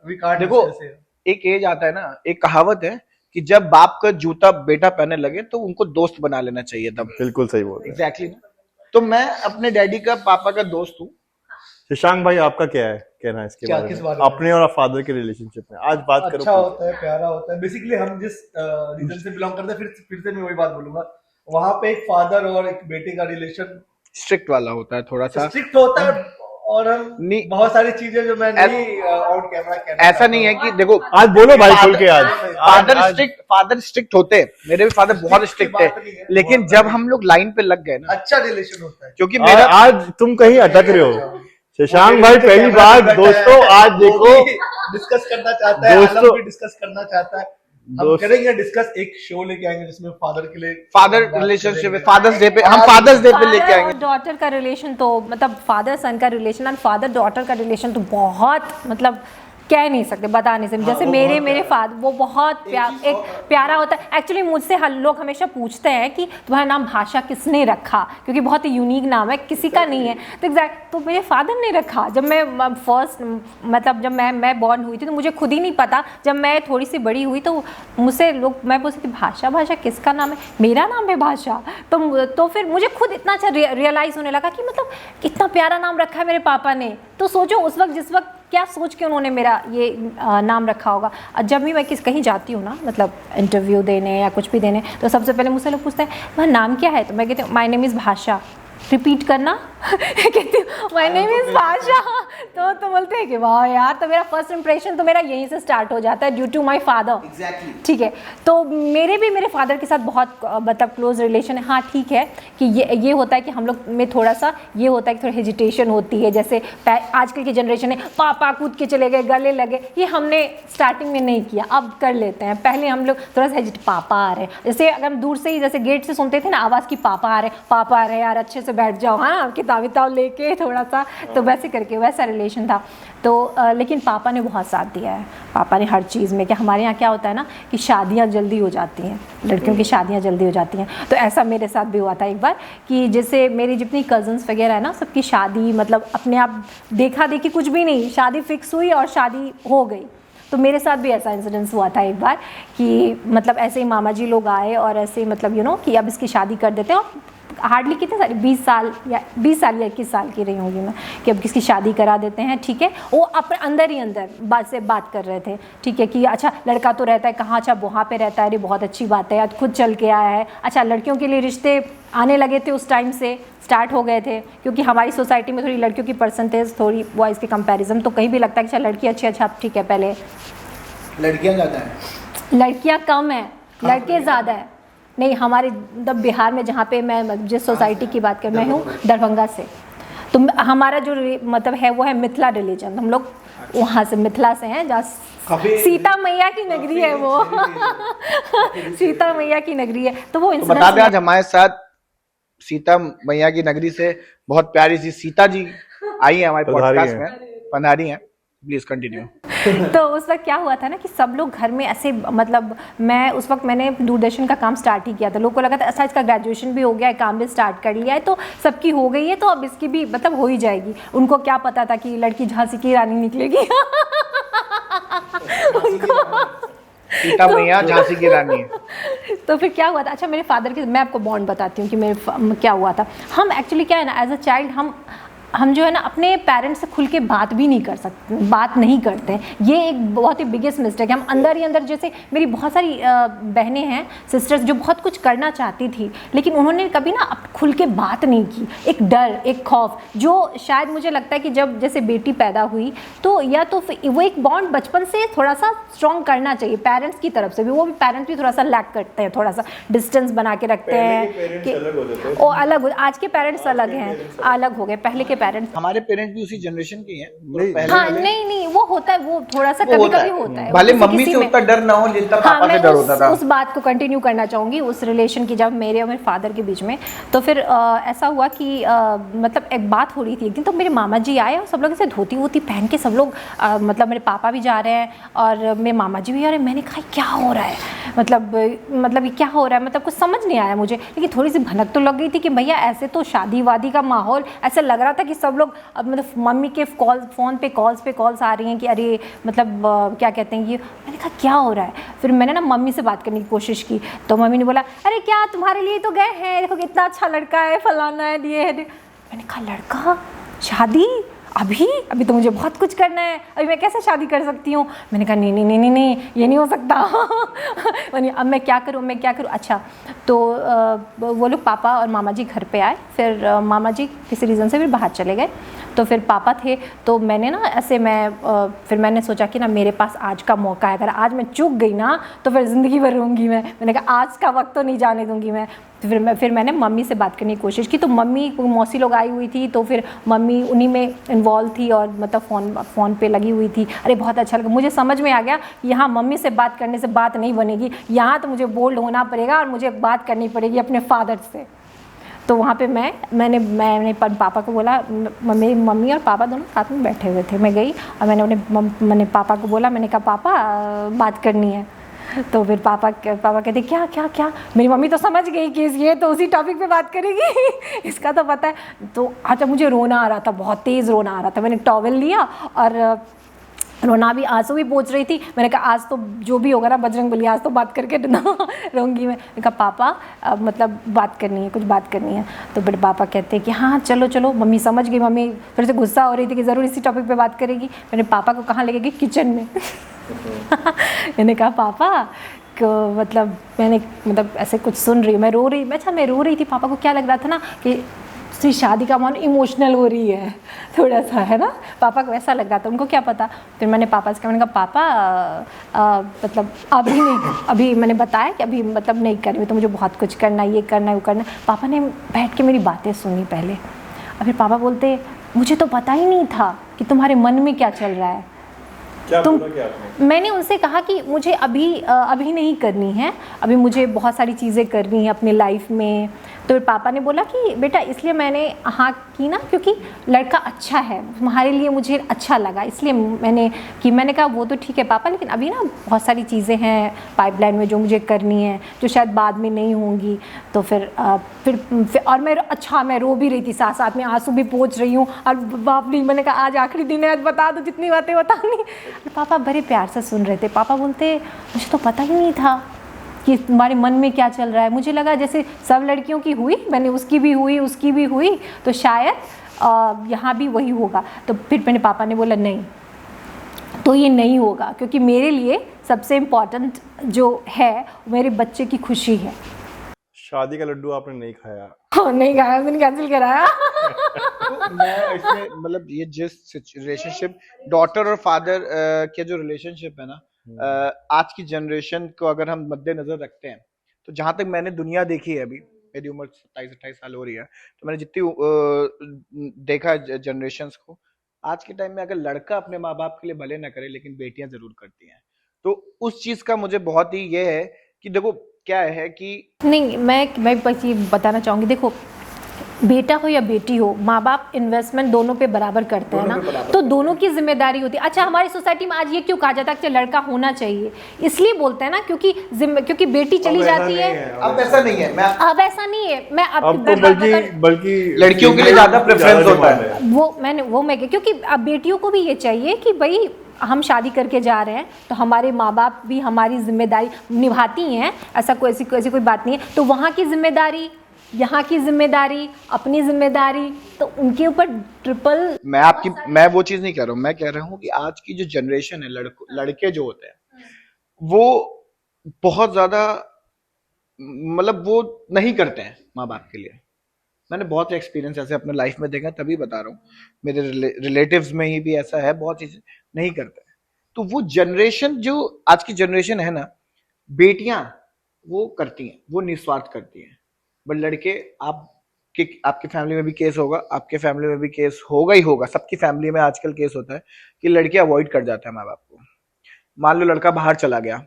We can't देखो, discuss here. एक एज आता है ना, एक कहावत है कि जब बाप का जूता बेटा पहनने लगे तो उनको दोस्त बना लेना चाहिए तब। बिल्कुल सही बोल रहे हैं। एग्जैक्टली तो मैं अपने डैडी का, पापा का दोस्त हूँ। शशांक भाई, आपका क्या है कहना है इसके क्या, बारे किस में? बारे में? अपने और फादर के रिलेशनशिप में आज बात अच्छा करो। होता है, प्यारा होता है। बेसिकली हम जिस रीजन से बिलोंग करते हैं, फिर से मैं वही बात बोलूंगा, वहां पे एक फादर और एक बेटे का रिलेशन स्ट्रिक्ट वाला होता है थोड़ा सा। स्ट्रिक्ट होता है और हम नहीं- बहुत सारी चीजें जो मैं नहीं ऑन कैमरा कहना ऐसा नहीं है कि देखो आज बोलो भाई खुल के आज फादर स्ट्रिक्ट होते हैं, मेरे भी फादर बहुत Strict की स्ट्रिक्ट है, बात नहीं है, लेकिन बहुत जब हम लोग लाइन पे लग गए ना, अच्छा रिलेशन होता है। क्योंकि आज, मेरा आज तुम कहीं अटक रहे हो शशांक भाई, पहली बार दोस्तों आज देखो डिस्कस करना चाहता है, दोस्तों- आलम भी डिस्कस करना चाहता है, हम दोस्त- करेंगे डिस्कस, एक शो लेके आएंगे जिसमें फादर के लिए फादर बात रिलेशनशिप करेंगे। फादर्स डे पे हम फादर्स डे पे लेके फादर आएंगे। और डॉटर का रिलेशन तो मतलब फादर सन का रिलेशन और फादर डॉटर का रिलेशन तो बहुत मतलब कह नहीं सकते, बता नहीं सकते। जैसे वो मेरे बहुत मेरे फादर वो बहुत एक प्यारा होता है। एक्चुअली मुझसे हर लोग हमेशा पूछते हैं कि तुम्हारा नाम भाषा किसने रखा, क्योंकि बहुत ही यूनिक नाम है, किसी का नहीं है। तो एग्जैक्ट तो मेरे फादर ने रखा। जब मैं फर्स्ट मतलब जब मैं बॉर्न हुई थी तो मुझे खुद ही नहीं पता। जब मैं थोड़ी सी बड़ी हुई तो मुझसे लोग मैं पूछती थी भाषा भाषा किसका नाम है, मेरा नाम है भाषा। तो फिर मुझे खुद इतना अच्छा रियलाइज़ होने लगा कि मतलब कितना प्यारा नाम रखा है मेरे पापा ने। तो सोचो उस वक्त जिस वक्त क्या सोच के उन्होंने मेरा ये नाम रखा होगा। जब भी मैं कहीं जाती हूँ ना, मतलब इंटरव्यू देने या कुछ भी देने, तो सबसे पहले मुझसे लोग पूछते हैं तुम्हारा नाम क्या है, तो मैं कहती हूँ माय नेम इज़ भाषा। रिपीट करना कहती हूँ माय नेम इज़ भाषा। तो बोलते हैं कि वाह यार, तो मेरा फर्स्ट इंप्रेशन तो मेरा यहीं से स्टार्ट हो जाता है ड्यू टू माय फादर। ठीक है, तो मेरे फादर के साथ बहुत मतलब क्लोज रिलेशन है। हाँ ठीक है कि ये होता है कि हम लोग में थोड़ा सा ये होता है कि थोड़ी हेजिटेशन होती है। जैसे आजकल की जनरेशन है पापा कूद के चले गए, गले लगे, ये हमने स्टार्टिंग में नहीं किया, अब कर लेते हैं। पहले हम लोग थोड़ा सा पापा आ रहे, जैसे अगर हम दूर से ही जैसे गेट से सुनते थे ना आवाज़ की पापा आ रहे यार, अच्छे से बैठ जाओ, हाँ किताब लेके थोड़ा सा, तो वैसे करके वैसा रिलेशन था। तो लेकिन पापा ने बहुत साथ दिया है, पापा ने हर चीज़ में। कि हमारे यहाँ क्या होता है ना कि शादियाँ जल्दी हो जाती हैं, लड़कियों की शादियाँ जल्दी हो जाती हैं। तो ऐसा मेरे साथ भी हुआ था एक बार कि जैसे मेरी जितनी कज़न्स वगैरह है ना, सबकी शादी मतलब अपने आप देखा देखी कुछ भी नहीं, शादी फिक्स हुई और शादी हो गई। तो मेरे साथ भी ऐसा इंसिडेंस हुआ था एक बार कि मतलब ऐसे ही मामा जी लोग आए और ऐसे मतलब कि अब इसकी शादी कर देते हैं। और हार्डली कितने सारे 20 साल या 21 साल की रही होंगी मैं कि अब किसकी शादी करा देते हैं। ठीक है, वो अपने अंदर ही अंदर बात कर रहे थे। ठीक है कि अच्छा लड़का तो रहता है कहाँ, अच्छा वहाँ पे रहता है, अरे बहुत अच्छी बात है, खुद चल के आया है। अच्छा लड़कियों के लिए रिश्ते आने लगे थे, उस टाइम से स्टार्ट हो गए थे, क्योंकि हमारी सोसाइटी में थोड़ी लड़कियों की परसेंटेज थोड़ी बॉयज़ के कंपैरिजन, तो कहीं भी लगता है कि अच्छा लड़की अच्छी, अच्छा ठीक है। पहले लड़कियां ज़्यादा हैं, लड़कियां कम है, लड़के ज़्यादा है। नहीं हमारे मतलब बिहार में जहाँ पे मैं जिस सोसाइटी की बात कर, मैं हूँ दरभंगा से, तो हमारा जो मतलब है वो है मिथिला रिलीजन। हम लोग वहाँ से मिथिला से हैं, जहाँ सीता मैया की नगरी है वो सीता मैया की नगरी है। तो वो तो बता दें आज हमारे साथ सीता मैया की नगरी से बहुत प्यारी सी सीता जी आई है हमारे पॉडकास्ट में, पधारी हैं। Please continue. तो उस वक्त क्या हुआ था ना कि सब लोग घर में ऐसे मतलब उस वक्त मैंने दूरदर्शन का काम स्टार्ट ही किया था। लोगों को लगा था अच्छा इसका ग्रेजुएशन भी हो गया है, काम भी स्टार्ट कर लिया है, तो सबकी हो गई है, तो अब इसकी भी मतलब हो ही जाएगी। उनको क्या पता था कि लड़की झांसी की रानी निकलेगी उनको सीता मैया झांसी की रानी है। तो फिर क्या हुआ था, अच्छा मेरे फादर के, मैं आपको बॉन्ड बताती हूँ कि मेरे क्या हुआ था। हम एक्चुअली क्या है ना, एज अ चाइल्ड हम जो है ना अपने पेरेंट्स से खुल के बात भी नहीं कर सकते, बात नहीं करते हैं। ये एक बहुत ही बिगेस्ट मिस्टेक है। हम अंदर ही अंदर, जैसे मेरी बहुत सारी बहनें हैं, सिस्टर्स, जो बहुत कुछ करना चाहती थी, लेकिन उन्होंने कभी ना खुल के बात नहीं की। एक डर, एक खौफ, जो शायद मुझे लगता है कि जब जैसे बेटी पैदा हुई तो या तो वो एक बॉन्ड बचपन से थोड़ा सा स्ट्रॉन्ग करना चाहिए पेरेंट्स की तरफ से भी। वो भी पेरेंट्स भी थोड़ा सा लैक करते हैं, थोड़ा सा डिस्टेंस बना के रखते हैं कि वो अलग, आज के पेरेंट्स अलग हैं, अलग हो गए। पहले के पेरेंट्स, हमारे पेरेंट्स भी उसी जनरेशन के हैं, पहले हाँ नहीं वो होता है, वो थोड़ा सा कभी कभी होता है, भले किसी मम्मी किसी से में। उतना डर ना हो जितना हाँ, पापा से डर होता था। उस बात को कंटिन्यू करना चाहूँगी, उस रिलेशन की, जब मेरे और मेरे फादर के बीच में। तो फिर ऐसा हुआ कि मतलब एक बात हो रही थी एक दिन, तो मेरे मामा जी आए और सब लोग ऐसे धोती वोती पहन के सब लोग मतलब मेरे पापा भी जा रहे हैं और मेरे मामा जी भी आ रहे हैं। मैंने कहा क्या हो रहा है, मतलब ये क्या हो रहा है, मतलब कुछ समझ नहीं आया मुझे, लेकिन थोड़ी सी भनक तो लग गई थी कि भैया ऐसे तो शादी वादी का माहौल, ऐसा लग रहा था कि सब लोग मतलब मम्मी के फ़ोन पे कॉल्स आ रही हैं कि अरे मतलब क्या कहते हैं ये। मैंने कहा क्या हो रहा है। फिर मैंने ना मम्मी से बात करने की कोशिश की, तो मम्मी ने बोला अरे क्या तुम्हारे लिए तो गए हैं, देखो कितना अच्छा लड़का है, फलाना है, ये है। मैंने कहा लड़का, शादी, अभी अभी तो मुझे बहुत कुछ करना है, अभी मैं कैसे शादी कर सकती हूँ। मैंने कहा नहीं नहीं नहीं नहीं नहीं, ये नहीं हो सकता। अब मैं क्या करूँ, मैं क्या करूँ। अच्छा, तो वो लोग पापा और मामा जी घर पे आए, फिर मामा जी किसी रीज़न से फिर बाहर चले गए, तो फिर पापा थे। तो मैंने ना ऐसे फिर मैंने सोचा कि ना मेरे पास आज का मौका है, अगर आज मैं चूक गई ना तो फिर ज़िंदगी भर रहूँगी मैं। मैंने कहा आज का वक्त तो नहीं जाने दूँगी मैं। तो फिर मैंने मम्मी से बात करने की कोशिश की, तो मम्मी मौसी लोग आई हुई थी, तो फिर मम्मी उन्हीं में इन्वॉल्व थी और मतलब फ़ोन पे लगी हुई थी। अरे बहुत अच्छा लगा, मुझे समझ में आ गया यहाँ मम्मी से बात करने से बात नहीं बनेगी, यहाँ तो मुझे बोल्ड होना पड़ेगा और मुझे बात करनी पड़ेगी अपने फादर से। तो वहाँ पे मैंने पापा को बोला, मम्मी और पापा दोनों साथ में बैठे हुए थे। मैं गई और मैंने पापा को बोला, मैंने कहा पापा बात करनी है। तो फिर पापा कहते क्या क्या क्या। मेरी मम्मी तो समझ गई कि ये तो उसी टॉपिक पे बात करेगी, इसका तो पता है। तो अच्छा, मुझे रोना आ रहा था, बहुत तेज़ रोना आ रहा था। मैंने टॉवल लिया और रोना भी, आंसू भी पोंछ रही थी। मैंने कहा आज तो जो भी होगा ना बजरंगबली, आज तो बात करके ना रहूँगी मैं। मैंने कहा पापा मतलब बात करनी है, कुछ बात करनी है। तो फिर पापा कहते हैं कि हाँ चलो चलो। मम्मी समझ गई, मम्मी फिर से गुस्सा हो रही थी कि ज़रूर इसी टॉपिक पे बात करेगी। मैंने पापा को कहाँ लेके गई, किचन में। मैंने कहा पापा मतलब मैंने ऐसे कुछ सुन रही हूँ, मैं रो रही थी। पापा को क्या लग रहा था ना कि उसकी शादी का मन इमोशनल हो रही है थोड़ा सा, है ना, पापा को ऐसा लग रहा था, उनको क्या पता। फिर मैंने पापा से कहा, मैंने कहा पापा मतलब अभी नहीं, अभी मैंने बताया कि अभी मतलब नहीं कर रही, तो मुझे बहुत कुछ करना है, ये करना है, वो करना है। पापा ने बैठ के मेरी बातें सुनी पहले, और फिर पापा बोलते मुझे तो पता ही नहीं था कि तुम्हारे मन में क्या चल रहा है। क्या बोला क्या आपने? मैंने उनसे कहा कि मुझे अभी नहीं करनी है, अभी मुझे बहुत सारी चीज़ें करनी है अपनी लाइफ में। तो फिर पापा ने बोला कि बेटा इसलिए मैंने हाँ की ना क्योंकि लड़का अच्छा है, तुम्हारे लिए मुझे अच्छा लगा, इसलिए मैंने कहा वो तो ठीक है पापा, लेकिन अभी ना बहुत सारी चीज़ें हैं पाइपलाइन में जो मुझे करनी है, जो शायद बाद में नहीं होंगी। तो फिर और मैं रो भी रही थी, साथ साथ में आंसू भी पोंछ रही हूँ। और बाप रे, मैंने कहा आज आखिरी दिन है, आज बता दो जितनी बातें बतानी। पापा बड़े प्यार से सुन रहे थे। पापा बोलते मुझे तो पता ही नहीं था कि तुम्हारे मन में क्या चल रहा है। मुझे लगा जैसे सब लड़कियों की हुई, मैंने उसकी भी हुई, तो शायद यहाँ भी वही होगा। तो फिर मैंने पापा ने बोला नहीं, तो ये नहीं होगा, क्योंकि मेरे लिए सबसे इम्पोर्टेंट जो है मेरे बच्चे की खुशी है। शादी का लड्डू आपने नहीं खाया? हाँ नहीं खाया, मैंने कैंसिल कराया। तो मैं इसमें मतलब ये जिस रिलेशनशिप डॉटर और फादर के जो रिलेशनशिप है ना, आज की जनरेशन को अगर हम मद्देनजर रखते हैं, तो जहां तक मैंने दुनिया देखी है, अभी मेरी उम्र 27-28 साल हो रही है, तो मैंने जितनी देखा जनरेशन्स को, आज के टाइम में अगर लड़का अपने माँ बाप के लिए भले ना करे, लेकिन बेटियां जरूर करती हैं। तो उस चीज का मुझे बहुत ही ये है कि देखो क्या है कि नहीं, मैं बस ये बताना चाहूँगी, देखो बेटा हो या बेटी हो, माँ बाप इन्वेस्टमेंट दोनों पे बराबर करते हैं ना, तो दोनों की जिम्मेदारी होती है। अच्छा, हमारी सोसाइटी में आज ये क्यों कहा जाता है कि लड़का होना चाहिए, इसलिए बोलते हैं ना क्योंकि बेटी चली जाती है। अब ऐसा नहीं है, अब ऐसा नहीं है, मैं अब तो बल्कि लड़कियों के लिए ज्यादा प्रेफरेंस होता है। क्योंकि अब बेटियों को भी ये चाहिए कि भाई हम शादी करके जा रहे हैं तो हमारे माँ बाप भी हमारी जिम्मेदारी निभाती हैं, ऐसा कोई बात नहीं है। तो वहाँ की जिम्मेदारी, यहाँ की जिम्मेदारी, अपनी जिम्मेदारी, तो उनके ऊपर ट्रिपल। मैं वो चीज नहीं कह रहा हूँ, मैं कह रहा हूँ कि आज की जो जनरेशन है, लड़के जो होते हैं वो बहुत ज्यादा मतलब वो नहीं करते हैं माँ बाप के लिए। मैंने बहुत एक्सपीरियंस ऐसे अपने लाइफ में देखा, तभी बता रहा हूँ। मेरे रिलेटिव्स में ही भी ऐसा है, बहुत चीजें नहीं करते हैं। तो वो जनरेशन जो आज की जनरेशन है ना, बेटियां वो करती हैं, वो निस्वार्थ करती हैं। बट लड़के, आपकी फैमिली में भी केस होगा, आपके फैमिली में भी केस होगा ही होगा, सबकी फैमिली में आजकल केस होता है कि लड़के अवॉइड कर जाते हैं माँ बाप को। मान लो लड़का बाहर चला गया,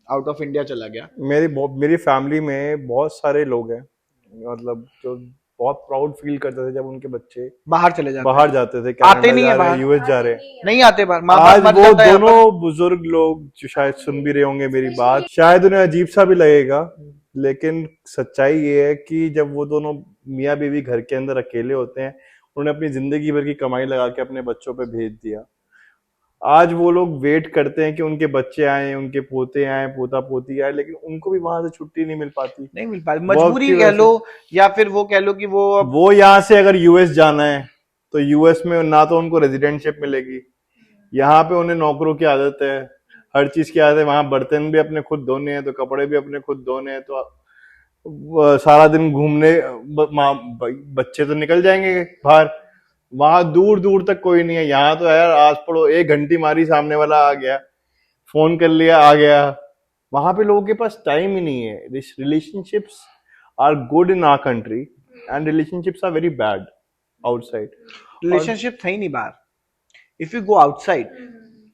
आउट ऑफ इंडिया चला गया। मेरी फैमिली में बहुत सारे लोग हैं, मतलब जो बहुत प्राउड फील करते थे जब उनके बच्चे बाहर जाते थे, आते नहीं है बाहर, यूएस जा रहे, नहीं आते बाहर। आज वो दोनों बुजुर्ग लोग जो शायद सुन भी रहे होंगे मेरी बात, शायद उन्हें अजीब सा भी लगेगा, लेकिन सच्चाई ये है कि जब वो दोनों मियाँ बीवी घर के अंदर अकेले होते हैं, उन्होंने अपनी जिंदगी भर की कमाई लगा के अपने बच्चों पे भेज दिया। आज वो लोग वेट करते हैं कि उनके बच्चे आए, उनके पोते आए, पोता पोती आए, लेकिन उनको भी वहां से छुट्टी नहीं मिल पाती, मजबूरी कह लो, या फिर वो कह लो कि वो यहाँ से अगर यूएस जाना है तो यूएस में ना तो उनको रेजिडेंटशिप मिलेगी, यहाँ पे उन्हें नौकरों की आदत है, हर चीज की आदत है, वहां बर्तन भी अपने खुद धोने हैं तो कपड़े भी अपने खुद धोने हैं, तो सारा दिन घूमने बच्चे तो निकल जाएंगे बाहर, वहां दूर दूर तक कोई नहीं है। यहाँ तो यार आज पढ़ो, एक घंटी मारी सामने वाला आ गया, फोन कर लिया आ गया। वहां पे लोगों के पास टाइम ही नहीं है। This relationships are good in our country and relationships are very bad outside. Relationship था ही नहीं बाहर। इफ यू गो आउटसाइड,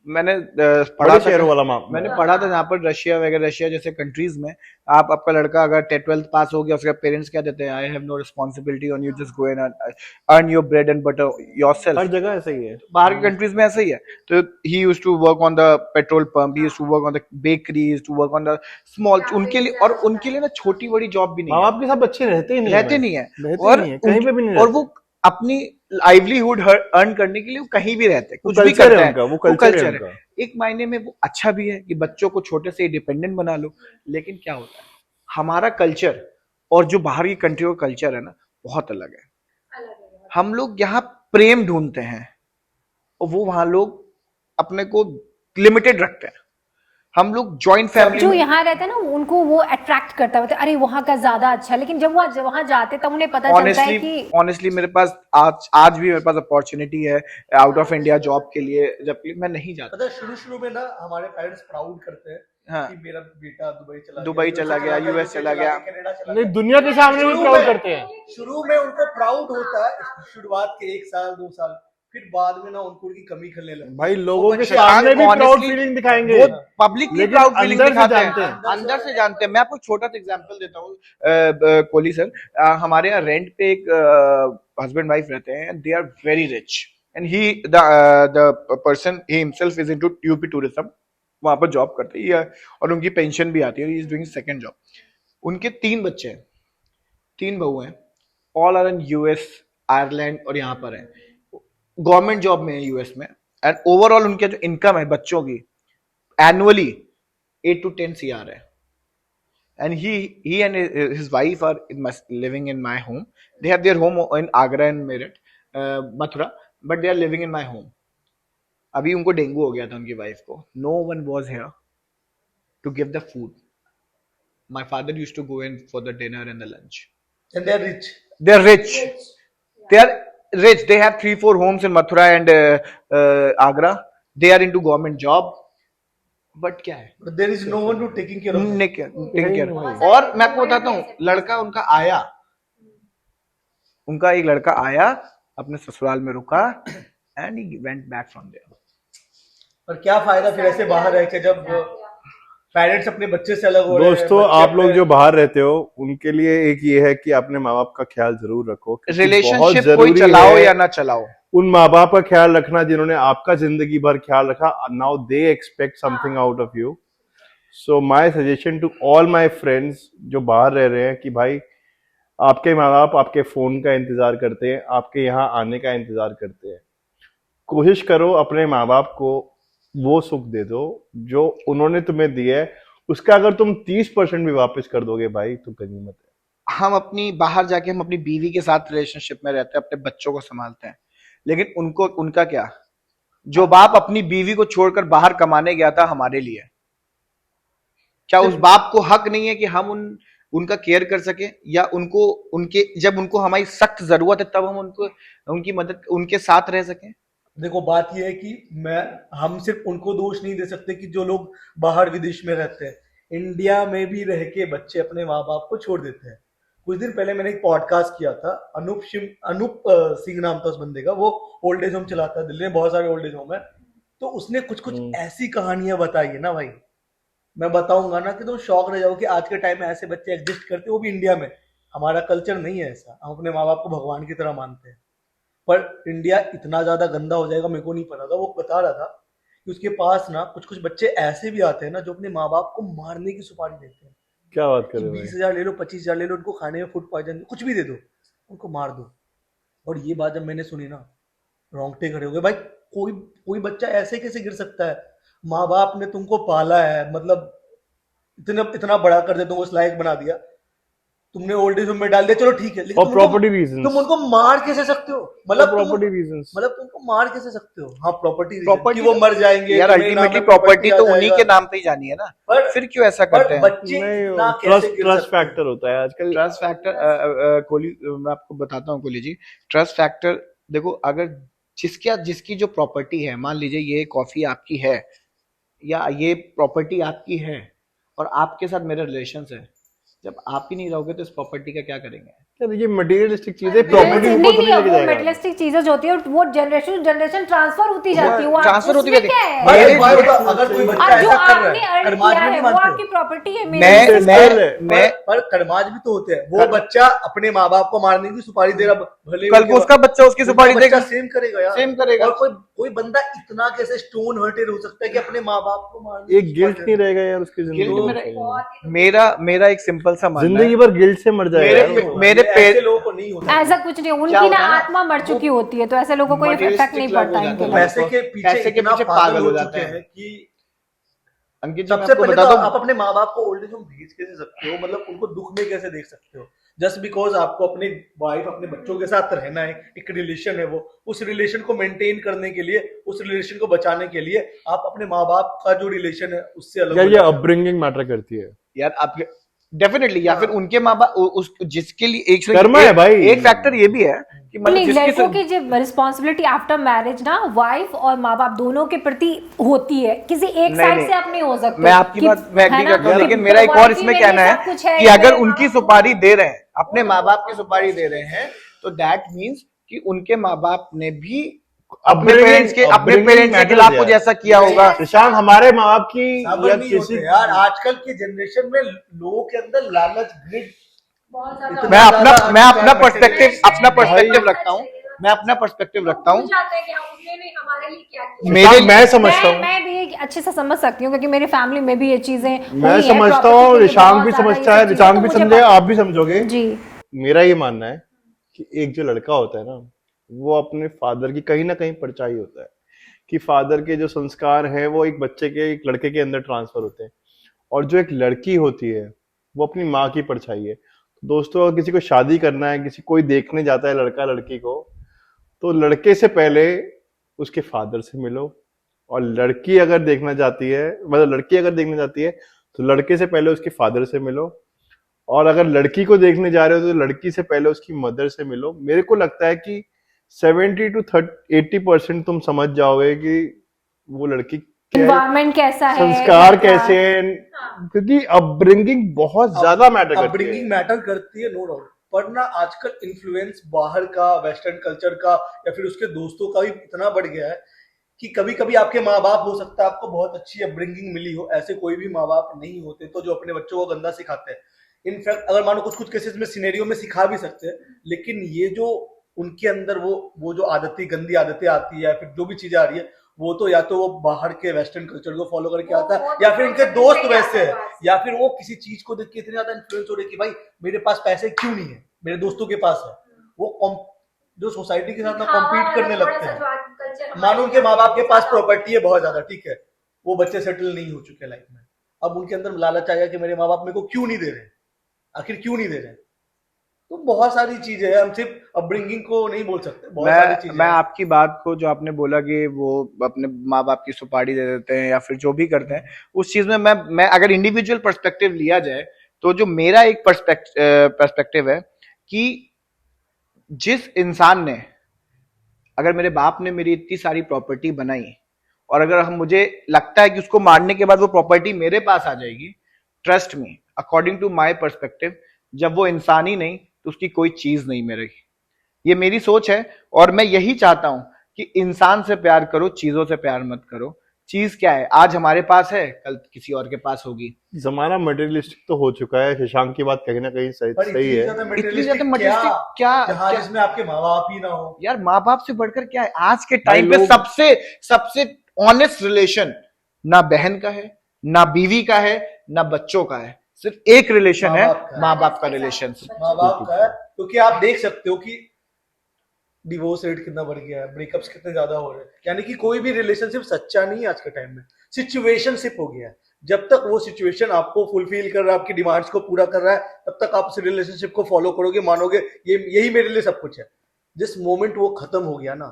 मैंने पढ़ा बड़े था, शहरों वाला मैंने पढ़ा था जहाँ पर रशिया वगैरह, रशिया जैसे कंट्रीज में आप, आपका लड़का अगर 12th पास हो गया, उसके पेरेंट्स क्या देते हैं, I have no responsibility on you, just go and earn your bread and butter yourself. हर जगह ऐसा ही है, बाहर की कंट्रीज में ऐसा ही है। तो he used to work on the petrol pump, he used to work on the bakery, to work on the small, उनके लिए, और उनके लिए ना छोटी बड़ी जॉब भी नहीं माँ है, बाप के साथ बच्चे रहते ही नहीं रहते नहीं है, रहते और नहीं है, कहीं पे भी नहीं और रहते। वो अपनी लाइवलीहुड अर्न करने के लिए वो कहीं भी रहते हैं, कुछ भी कल्चर है करते हैं, उनका, वो वो कल्चर है कल्चर है। उनका। एक मायने में वो अच्छा भी है कि बच्चों को छोटे से डिपेंडेंट बना लो, लेकिन क्या होता है, हमारा कल्चर और जो बाहर की कंट्री का कल्चर है ना, बहुत अलग है। हम लोग यहाँ प्रेम ढूंढते हैं और वो वहां लोग अपने को लिमिटेड रखते हैं। हम लोग जॉइंट फैमिली जो यहाँ रहते हैं ना, उनको वो अट्रैक्ट करता है, अरे वहाँ का ज्यादा अच्छा है, लेकिन जब वो वहां जाते तब उन्हें पता चलता है कि ऑनेस्टली मेरे पास आज भी मेरे पास अपॉर्चुनिटी है आउट ऑफ इंडिया जॉब के लिए, जबकि मैं नहीं जाता। पता है शुरू में ना हमारे पेरेंट्स प्राउड करते हैं हाँ। कि मेरा बेटा दुबई चला गया, यूएस चला गया, कनाडा चला नहीं, गया। दुनिया के सामने भी प्राउड करते हैं। शुरू में उनको प्राउड होता है, शुरुआत के 1 साल 2 साल, फिर बाद में ना उनको उनकी कमी करने लगती है। भाई लोगों के बच्चे सामने भी प्राउड honestly फीलिंग दिखाएंगे, वो पब्लिकली लेकिन प्राउड फीलिंग अंदर से दिखाते जानते हैं, हैं। अंदर से जानते हैं। मैं आपको छोटा सा एग्जांपल देता हूँ, कोहली सर, हमारे यहाँ रेंट पे एक हस्बैंड वाइफ रहते हैं, they are very rich, and he the person he himself is into UP tourism, वहां पर जॉब करते हैं, और उनकी पेंशन भी आती है, he is doing second job. उनके 3 बच्चे हैं, 3 बहू हैं, all are in US, Ireland, और यहाँ पर है, गवर्नमेंट जॉब में है यूएस में, एंड ओवरऑल उनके जो इनकम है बच्चों की एनुअली 8 to 10 CR है। And he and his wife are living in my home. They have their home in Agra and Meerut, Mathura, but they are living in my home. अभी उनको dengue हो गया था उनकी वाइफ को, no one was here to give the food. My father used to go in for the dinner and the lunch. And they are rich. They are rich. They are rich. They have 3-4 homes in Mathura and Agra. They are into government job. But क्या है? But there is no one to taking care of them. Taking care. और मैं आपको बताता हूँ, लड़का उनका आया, उनका एक लड़का आया, अपने ससुराल में रुका, and he went back from there. पर क्या फायदा फिर ऐसे बाहर रह के, जब पेरेंट्स अपने बच्चे से अलग हो रहे हैं। दोस्तों, बच्चे आप लोग अपने- जो बाहर रहते हो उनके लिए एक ये है कि अपने माँ बाप का ख्याल जरूर रखो, क्योंकि बहुत रिलेशनशिप कोई जरूरी चलाओ है या ना चलाओ, उन माँ बाप का ख्याल रखना जिन्होंने आपका जिंदगी भर ख्याल रखा। Now they expect something out of you. So my suggestion to all my friends जो बाहर रह रहे हैं कि भाई, आपके माँ बाप आपके फोन का इंतजार करते हैं, आपके यहाँ आने का इंतजार करते हैं। कोशिश करो अपने माँ बाप को वो सुख दे दो जो उन्होंने तुम्हें दिया है, उसका अगर तुम 30% भी वापस कर दोगे भाई तो गनीमत है। हम अपनी बाहर जाके हम अपनी बीवी के साथ रिलेशनशिप में रहते हैं, अपने बच्चों को संभालते हैं, लेकिन उनको, उनका क्या, जो बाप अपनी बीवी को छोड़कर बाहर कमाने गया था हमारे लिए, क्या उस बाप को हक नहीं है कि हम उनका केयर कर सके, या उनको, उनके, जब उनको हमारी सख्त जरूरत है तब हम उनको, उनकी मदद, उनके साथ रह सके? देखो बात यह है कि हम सिर्फ उनको दोष नहीं दे सकते कि जो लोग बाहर विदेश में रहते हैं, इंडिया में भी रह के बच्चे अपने माँ बाप को छोड़ देते हैं। कुछ दिन पहले मैंने एक पॉडकास्ट किया था, अनूप सिंह नाम था उस बंदे का, वो ओल्ड एज होम चलाता है, दिल्ली में बहुत सारे ओल्ड एज होम है। तो उसने कुछ ऐसी कहानियां बताई है ना भाई, मैं बताऊंगा ना कि तुम शौक रह जाओ कि आज के टाइम में ऐसे बच्चे एग्जिस्ट करते, वो भी इंडिया में। हमारा कल्चर नहीं है ऐसा, हम अपने माँ बाप को भगवान की तरह मानते हैं, पर इंडिया इतना ज्यादा गंदा हो जाएगा मेरे को नहीं पता था। वो बता रहा था कि उसके पास ना कुछ बच्चे ऐसे भी आते हैं ना जो अपने माँ बाप को मारने की सुपारी देते हैं। क्या बात कर रहे हो भाई? 20,000 ले लो, 25,000 ले लो, उनको खाने में फूड पॉइजन कुछ भी दे दो, उनको मार दो। और ये बात जब मैंने सुनी ना, रोंगटे खड़े हो गए भाई। कोई बच्चा ऐसे कैसे गिर सकता है? माँ बाप ने तुमको पाला है, मतलब इतना बड़ा कर दिया, तुमको उस लायक बना दिया, तुमने ओल्ड एज होम में डाल दिया, चलो ठीक है, लेकिन और तुम उनको- प्रॉपर्टी रीजन, तुम उनको मार कैसे सकते हो? मतलब प्रॉपर्टी रीजन, मतलब तुम उनको मार कैसे सकते हो? हाँ, प्रॉपर्टी Property कि वो मर जाएंगे, यार तुम्हें नाम अल्टीमेटली में प्रॉपर्टी आ तो उन्हीं जाएगा। के नाम पे ही जानी है ना, पर फिर क्यों ऐसा करते हैं? बच्चे इतना कैसे गिर ट्रस्ट सकते हैं? फैक्टर होता है आजकल। ट्रस्ट फैक्टर कोहली, मैं आपको बताता हूँ कोहली जी, ट्रस्ट फैक्टर देखो, अगर जिसकी जो प्रॉपर्टी है, मान लीजिए ये कॉफी आपकी है या ये प्रॉपर्टी आपकी है और आपके साथ मेरे रिलेशन है, जब आप ही नहीं रहोगे तो इस प्रॉपर्टी का क्या करेंगे? यार ये मटेरियलिस्टिक चीजें प्रॉपर्टी नहीं ऊपर तो नहीं, नहीं लेके वो जाएगा। मेटलिस्टिक चीजें जो होती है वो जनरेशन जनरेशन ट्रांसफर होती जाती है, वो ट्रांसफर होती उसमें रहती क्या है। है? भाई, मेरे- भाई बताओ, अगर कोई बच्चा अब जो ऐसा कर आपने रहा है, अर्न कर्माज किया में है नहीं वो मानते आपकी प्रॉपर्टी है, मैं मैं पर कर्माज भी तो होते हैं। वो बच्चा अपने माँ बाप को मारने की सुपारी दे रहा, भले कल को उसका बच्चा उसकी सुपारी देगा, सेम करेगा यार, सेम करेगा। और कोई बंदा इतना कैसे स्टोन हर्टेड हो सकता है कि अपने माँ बाप को मारने एक की गिल्ट सुपारी नहीं दे? रहेगा यार उसकी गिल्ट जिंदगी मेरा एक सिंपल सा मानना जिंदगी है, भर गिल्ट से मर जाएगा मेरे- यार वो। मेरे ये ऐसे पेट- लोगों को नहीं होता। ऐसा कुछ नहीं, क्या उनकी होता ना है ना, आत्मा मर चुकी होती है, तो ऐसे लोगों को ये इफेक्ट materialistic नहीं love पड़ता हो इनके जाता है। लिए। पैसे के पीछे पैसे के इतना पीछे पागल पागल हो हो जाते चुके हैं। हैं कि अंकित जी मैं सबसे आपको पहले तो बताता आप हूँ, अपने माँ बाप को ओल्ड एज होम भेज कैसे सकते हो? मतलब उनको दुख में कैसे देख सकते हो? जस्ट बिकॉज आपको अपने वाइफ अपने बच्चों के साथ रहना है, एक रिलेशन है, वो उस रिलेशन को मेंटेन करने के लिए, उस रिलेशन को बचाने के लिए आप अपने माँ बाप का जो रिलेशन है उससे अलग यार हो ये जाते हो। अपब्रिंगिंग मैटर करती है। यार आप डेफिनेटली, या फिर उनके माँ बाप उस जिसके लिए एक कर्मा है भाई। एक फैक्टर ये भी है कि मतलब नहीं, लड़कों जिसकी की जो रिस्पॉन्सिबिलिटी आफ्टर मैरिज ना वाइफ और माँ बाप दोनों के प्रति होती है, किसी एक नहीं, साइड नहीं। से आप नहीं हो सकते। मैं आपकी बात मैं है एग्री ना? करता हूँ, कि लेकिन मेरा एक और wife ही इसमें मेरे कहना लिए है सब कुछ कि या अगर मेरे उनकी माँ-बाप सुपारी दे रहे हैं, अपने माँ बाप की सुपारी दे रहे हैं, तो दैट मीन्स कि उनके माँ बाप ने भी अपने पेरेंट्स के खिलाफ कुछ ऐसा किया होगा। शशांक, हमारे माँ बाप की साबर या नहीं किसी होते यार, आजकल की जनरेशन में लोगों के अंदर लालच, ग्रिड, बहुत ज्यादा मैं अपना ज्यादा पर्सपेक्टिव रखता हूँ, मैं अपना पर्सपेक्टिव रखता हूँ। जाते हैं कि हम उसने नहीं हमारे लिए क्या किया। मेरे मैं समझता हूँ, मैं भी अच्छे से समझ सकती हूँ क्योंकि मेरी फैमिली में भी ये चीजें मैं हुई हैं, समझता property हूँ, के लिए रिशांक बहुत भी ज्यादा ये समझता है, सब चीजें, रिशांक तो भी मुझे समझेगा, पता- आप भी समझोगे। जी, मेरा ये मानना है कि एक जो लड़का होता है ना, वो अपने फादर की कहीं ना कहीं परछाई होता है, कि फादर के जो संस्कार हैं वो एक बच्चे के, एक लड़के के अंदर ट्रांसफर होते हैं, और जो एक लड़की होती है वो अपनी माँ की परछाई है। दोस्तों, अगर किसी को शादी करना है, किसी कोई देखने जाता है लड़का लड़की को, तो लड़के से पहले उसके फादर से मिलो, और लड़की अगर देखना चाहती है, मतलब लड़की अगर देखने जाती है तो लड़के से पहले उसके फादर से मिलो, और अगर लड़की को देखने जा रहे हो तो लड़की से पहले उसकी मदर से मिलो। मेरे को लगता है कि 70 to 80% तुम समझ जाओगे कि वो लड़की क्या है, एनवायरमेंट कैसा है, संस्कार क्या- कैसे हैं, क्योंकि अपब्रिंगिंग बहुत ज्यादा मैटर करती अपब्रिंगिंग है। मैटर करती है, नो डाउट। पर ना आजकल इन्फ्लुएंस बाहर का, वेस्टर्न कल्चर का या फिर उसके दोस्तों का भी इतना बढ़ गया है कि कभी कभी आपके माँ बाप, हो सकता है आपको बहुत अच्छी अपब्रिंगिंग मिली हो, ऐसे कोई भी माँ बाप नहीं होते तो जो अपने बच्चों को गंदा सिखाते हैं। इनफैक्ट अगर मानो कुछ केसेस में सिनेरियो में सिखा भी सकते हैं, लेकिन ये जो उनके अंदर वो जो आदतें, गंदी आदतें आती है या फिर जो भी चीजें आ रही है, वो तो या तो वो बाहर के वेस्टर्न कल्चर को फॉलो करके आता है, या फिर उनके दोस्त वैसे है, या फिर वो किसी चीज को देख के इतने ज्यादा इन्फ्लुएंस हो रहे कि भाई मेरे पास पैसे क्यों नहीं है, मेरे दोस्तों के पास है। वो जो सोसाइटी के साथ ना कॉम्पीट करने लगते हैं। मानो उनके माँ बाप के पास प्रॉपर्टी है बहुत ज्यादा, ठीक है, वो बच्चे सेटल नहीं हो चुके लाइफ में, अब उनके अंदर लालच आया कि मेरे माँ बाप मेरे को क्यों नहीं दे रहे, आखिर क्यों नहीं दे रहे। तो बहुत सारी चीजें हैं, हम सिर्फ अपब्रिंगिंग को नहीं बोल सकते, बहुत सारी चीजें मैं हैं। आपकी बात को, जो आपने बोला कि वो अपने माँ बाप की सुपारी दे देते हैं या फिर जो भी करते हैं, उस चीज में मैं अगर इंडिविजुअल पर्सपेक्टिव लिया जाए तो जो मेरा एक पर्सपेक्टिव है कि जिस इंसान ने, अगर मेरे बाप ने मेरी इतनी सारी प्रॉपर्टी बनाई और अगर हम, मुझे लगता है कि उसको मारने के बाद वो प्रॉपर्टी मेरे पास आ जाएगी, trust me, according to my perspective, जब वो इंसान ही नहीं तो उसकी कोई चीज नहीं मिलेगी। ये मेरी सोच है और मैं यही चाहता हूं कि इंसान से प्यार करो, चीजों से प्यार मत करो। चीज क्या है, आज हमारे पास है, कल किसी और के पास होगी। जमाना मटेरियलिस्टिक तो हो चुका है, शशांक की बात कहीं ना कहीं सही पर सही है। इतनी ज्यादा मटेरियलिस्टिक क्या जिसमें आपके माँ बाप ही ना हो। यार, माँ बाप से बढ़कर क्या है आज के भाई टाइम पे? लोग- सबसे ऑनेस्ट रिलेशन ना बहन का है, ना बीवी का है, ना बच्चों का है, सिर्फ एक रिलेशन है, माँ बाप का। माँ बाप का रिलेशन। माँ बाप का है, क्योंकि आप देख सकते हो कि डिवोर्स रेट कितना बढ़ गया है, ब्रेकअप्स कितने ज्यादा हो रहे हैं, यानी कि कोई भी रिलेशनशिप सच्चा नहीं है आज के टाइम में, सिचुएशनशिप हो गया है। जब तक वो सिचुएशन आपको फुलफिल कर रहा है, आपकी डिमांड्स को पूरा कर रहा है, तब तक आप उस रिलेशनशिप को फॉलो करोगे, मानोगे ये यही मेरे लिए सब कुछ है। जिस मोमेंट वो खत्म हो गया ना,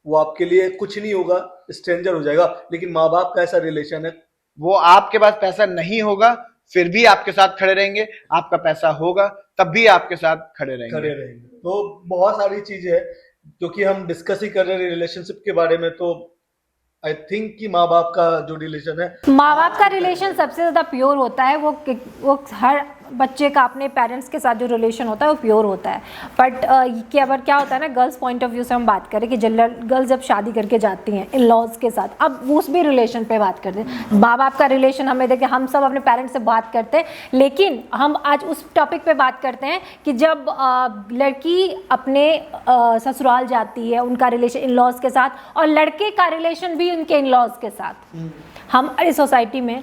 वो आपके लिए कुछ नहीं होगा, स्ट्रेंजर हो जाएगा। लेकिन माँ बाप का ऐसा रिलेशन है, वो आपके पास पैसा नहीं होगा फिर भी आपके साथ खड़े रहेंगे, आपका पैसा होगा तब भी आपके साथ खड़े रहेंगे। तो बहुत सारी चीजें है, क्योंकि हम डिस्कस ही कर रहे हैं रिलेशनशिप के बारे में, तो आई थिंक कि माँ बाप का जो रिलेशन है, माँ बाप का रिलेशन सबसे ज़्यादा प्योर होता है। वो हर बच्चे का अपने पेरेंट्स के साथ जो रिलेशन होता है वो प्योर होता है। बट क्या होता है ना, गर्ल्स पॉइंट ऑफ व्यू से हम बात करें कि गर्ल्स जब शादी करके जाती हैं इन लॉज के साथ, अब वो उस भी रिलेशन पे बात करते हैं। माँ बाप का रिलेशन हमें देखे, हम सब अपने पेरेंट्स से बात करते हैं, लेकिन हम आज उस टॉपिक पे बात करते हैं कि जब लड़की अपने ससुराल जाती है, उनका रिलेशन इन लॉज के साथ, और लड़के का रिलेशन भी उनके इन लॉज के साथ। हम इस सोसाइटी में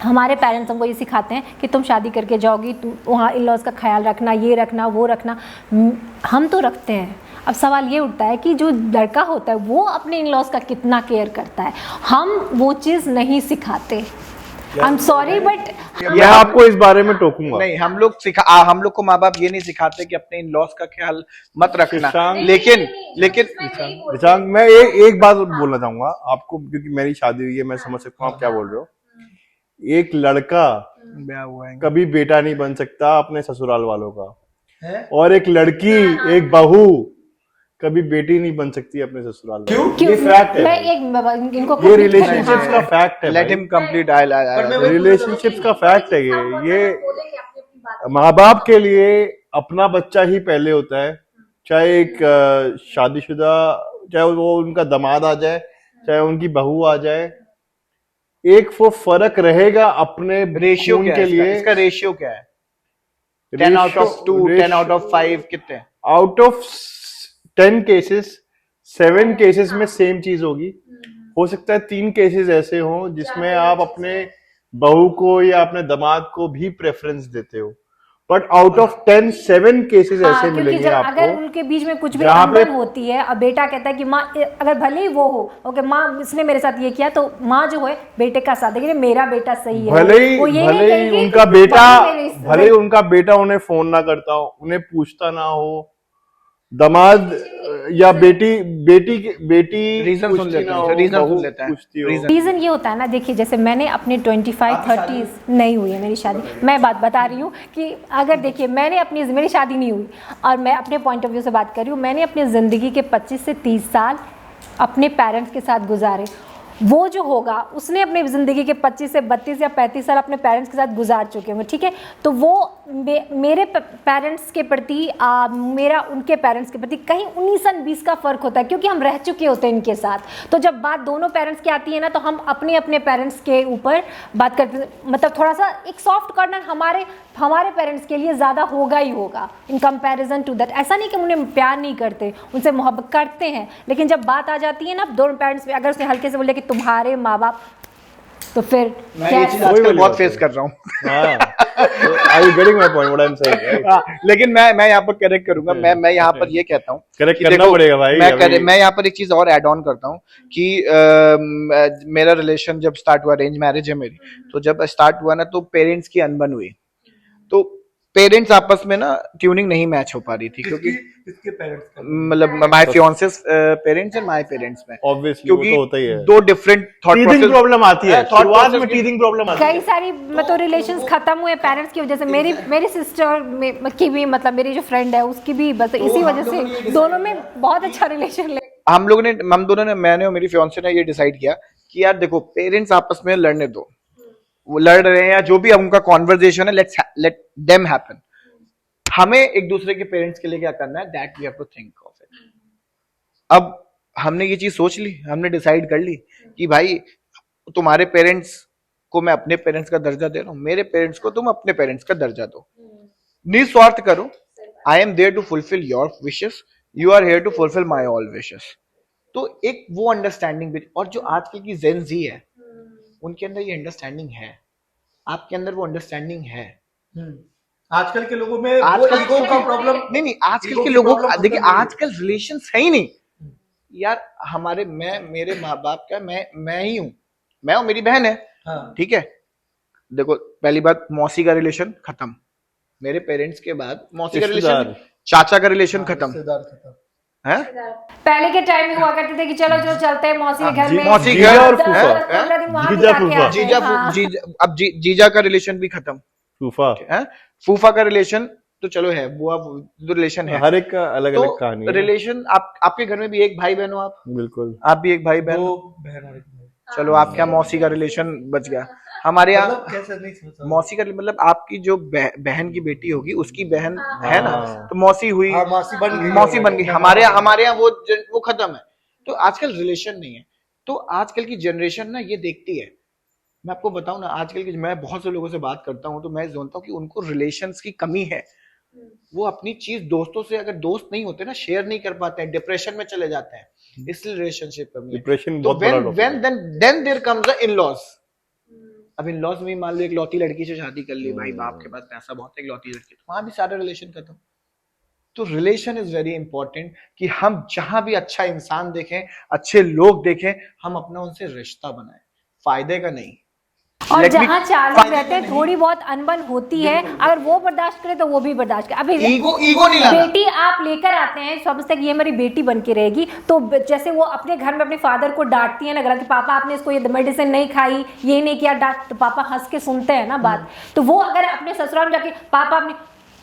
हमारे पेरेंट्स हमको ये सिखाते हैं कि तुम शादी करके जाओगी, तुम वहाँ इन लॉज का ख्याल रखना, ये रखना, वो रखना। हम तो रखते हैं। अब सवाल ये उठता है कि जो लड़का होता है वो अपने इन लॉज का कितना केयर करता है। हम वो चीज़ नहीं सिखाते। आई एम सॉरी बट मैं आपको इस बारे में टोकूंगा। नहीं, हम लोग को माँ बाप ये नहीं सिखाते कि अपने इन लॉस का ख्याल मत रखना। लेकिन निशांक, मैं एक बात बोलना चाहूंगा आपको, क्योंकि मेरी शादी हुई है, मैं समझ सकता हूँ आप क्या बोल रहे हो। एक लड़का ब्याह हुआ है, कभी बेटा नहीं बन सकता अपने ससुराल वालों का, है? और एक लड़की, एक बहू कभी बेटी नहीं बन सकती अपने ससुराल में। क्यों? ये फैक्ट है। मैं इनको ये रिलेशनशिप्स का फैक्ट है। Let him complete. रिलेशनशिप्स का फैक्ट है ये माँ बाप के लिए अपना बच्चा ही पहले होता है, चाहे एक शादीशुदा, चाहे वो उनका दामाद आ जाए, चाहे उनकी बहू आ जाए, एक वो फर्क रहेगा अपने रेशियो खून क्या के है लिए। इसका रेशियो क्या है? 10 out of 2, 10 out of 5 कितने? आउट ऑफ 10 केसेस 7 केसेस में सेम चीज होगी। हो सकता है 3 केसेस ऐसे हों जिसमें आप अपने बहू को या अपने दामाद को भी प्रेफरेंस देते हो, बट आउट ऑफ 10 7 केसेस ऐसे क्योंकि मिलेंगे जब आपको अगर उनके बीच में कुछ भी जहाँ पे- अनबन होती है, अब बेटा कहता है कि माँ, अगर भले ही वो हो, ओके माँ इसने मेरे साथ ये किया, तो माँ जो है बेटे का साथ देगी, मेरा बेटा सही है। भले ही वो ये नहीं भले ही कहेगी, उनका बेटा "बाबू मेरे इस- भले ही उनका बेटा उन्हें फोन ना करता हो, उन्हें पूछता ना हो, दामाद या बेटी रीजन सुन पूछती लेते ना हैं, हो, रीजन बहू सुन लेते हैं। पूछती हो। रीज़न ये होता है ना, देखिए जैसे मैंने अपने 25-30 नहीं हुई है मेरी शादी, मैं बात बता रही हूँ कि अगर देखिए मेरी शादी नहीं हुई, और मैं अपने पॉइंट ऑफ व्यू से बात कर रही हूँ। मैंने अपनी ज़िंदगी के 25 से 30 साल अपने पेरेंट्स के साथ गुजारे। वो जो होगा उसने अपनी ज़िंदगी के 25 से 32 या 35 साल अपने पेरेंट्स के साथ गुजार चुके होंगे, ठीक है। तो वो मेरे पेरेंट्स के प्रति मेरा उनके पेरेंट्स के प्रति कहीं 19-20 का फ़र्क होता है, क्योंकि हम रह चुके होते हैं इनके साथ। तो जब बात दोनों पेरेंट्स की आती है ना, तो हम अपने अपने पेरेंट्स के ऊपर बात करते हैं। मतलब थोड़ा सा एक सॉफ्ट कॉर्नर हमारे पेरेंट्स के लिए ज़्यादा होगा ही होगा इन कंपैरिजन टू दैट। ऐसा नहीं कि उन्हें प्यार नहीं करते, उनसे मोहब्बत करते हैं, लेकिन जब बात आ जाती है ना दोनों पेरेंट्स में, अगर उसने हल्के से बोले कि तुम्हारे माँ बाप, तो फिर मैं ये चीज आजकल बहुत फेस कर रहा हूँ। Are you getting my point? What I'm saying, right? हाँ, लेकिन मैं यहाँ पर करेक्ट करूंगा। मैं यहाँ पर ये कहता हूँ करेक्ट कि करना देखो, पड़ेगा भाई। मैं यहाँ पर एक चीज और ऐड ऑन करता हूँ कि मेरा रिलेशन जब स्टार्ट हुआ, अरेंज मैरिज है मेरी, तो जब स्टार्ट हुआ ना तो पेरेंट्स की अनबन हुई, तो पेरेंट्स आपस में ना ट्यूनिंग नहीं मैच हो पा रही थी, क्योंकि किसके पेरेंट्स का? मतलब my fiance's parents and my parents में, Obviously, वो क्योंकि तो होता ही है। दो different thought teething process problem आती है, thought शुरुआत process में की- टीथिंग प्रॉब्लम आती कई है। सारी मतलब रिलेशंस खत्म हुए पेरेंट्स की वजह से। मेरी सिस्टर की भी, मतलब मेरी जो फ्रेंड है उसकी भी, बस इसी वजह से दोनों में बहुत अच्छा रिलेशन हम दोनों ने, मैंने और मेरी फियांसे ने ये डिसाइड किया कि यार देखो, पेरेंट्स आपस में लड़ने दो, वो लड़ रहे हैं या जो भी उनका कॉन्वर्जेशन है, लेट देम हैपन। हमें एक दूसरे के पेरेंट्स के लिए क्या करना है, that we have to think of it. अब हमने ये चीज सोच ली, हमने डिसाइड कर ली कि भाई तुम्हारे पेरेंट्स को मैं अपने पेरेंट्स का दर्जा दे रहा हूं, मेरे पेरेंट्स को तुम अपने पेरेंट्स का दर्जा दो, निस्वार्थ करो। I am there to fulfil your wishes, you are here to fulfil my all wishes. तो एक वो अंडरस्टैंडिंग भी, और जो आजकल की जेन जी है उनके अंदर ये अंडरस्टैंडिंग है, आपके अंदर वो अंडरस्टैंडिंग है। आजकल के लोगों में आजकल वो ईगो का प्रॉब्लम नहीं, आजकल ego के की लोगों, problem देखिए खत्म नहीं है। आजकल रिलेशन है ही नहीं यार। मेरे माँ बाप का मैं ही हूँ, मैं और मेरी बहन है, हाँ। ठीक है। देखो पहली बात, मौसी का रिलेशन खत्म, मेरे पेरेंट्स के बाद मौसी का रिश्तेदार। रिलेशन, चाचा का रिलेशन खत्म रिश्तेदार खत्म। है। पहले के टाइम में हुआ करते थे कि चलो चलो चलते हैं मौसी के घर में, मौसी जीजा घर और दस- फूफा। 10-15 दिन वहाँ भी जीजा जाके फूफा। आते हैं, हाँ। अब जीजा का रिलेशन भी खत्म फूफा। है। फूफा का रिलेशन तो चलो है, बुआ रिलेशन है। हर एक का अलग अलग कहानी तो है। रिलेशन, आपके घर में भी एक भाई बहन हो, आप बिल्कुल। आप भी एक भाई बहन दो हो। बहन और एक भाई। चलो आपके यहाँ मौसी का रिलेशन बच गया। हमारे यहाँ मतलब कैसे नहीं समझ मौसी का मतलब आपकी जो बहन की बेटी होगी उसकी बहन है ना, हाँ। तो मौसी हुई, हाँ, मौसी बन गई। मौसी बन गई। हमारे यहाँ वो खत्म है। तो आजकल रिलेशन नहीं है। तो आजकल की जनरेशन ना ये देखती है, मैं आपको बताऊं ना, आजकल की, मैं बहुत से लोगों से बात करता हूँ तो मैं जानता हूँ कि उनको रिलेशंस की कमी है। वो अपनी चीज दोस्तों से, अगर दोस्त नहीं होते ना, शेयर नहीं कर पाते हैं, डिप्रेशन में चले जाते हैं, इसलिए रिलेशनशिप कमी है। डिप्रेशन तो बहुत बड़ा टॉपिक है। Then there comes the in-laws. अब इन-लॉज में मान लो एक लौती लड़की से शादी कर ली, भाई बाप के पास पैसा बहुत है, एक लौती लड़की, तो वहां भी सारे रिलेशन खत्म। तो रिलेशन इज वेरी इंपॉर्टेंट कि हम जहां भी अच्छा इंसान देखें, अच्छे लोग देखें, हम अपना उनसे रिश्ता बनाएं, फायदे का नहीं। और Let me- जहाँ 4 लोग रहते हैं थोड़ी बहुत अनबन होती है, अगर वो बर्दाश्त करे तो वो भी बर्दाश्त करे। अभी ईगो नहीं लाना। बेटी आप लेकर आते हैं, समझते हैं कि ये मेरी बेटी बन के रहेगी, तो जैसे वो अपने घर में अपने फादर को डांटती है ना गलत, पापा आपने इसको ये मेडिसिन नहीं खाई, ये नहीं किया, डांट, तो पापा हंस के सुनते हैं ना बात। तो वो अगर अपने ससुराल में जाके पापा आपने,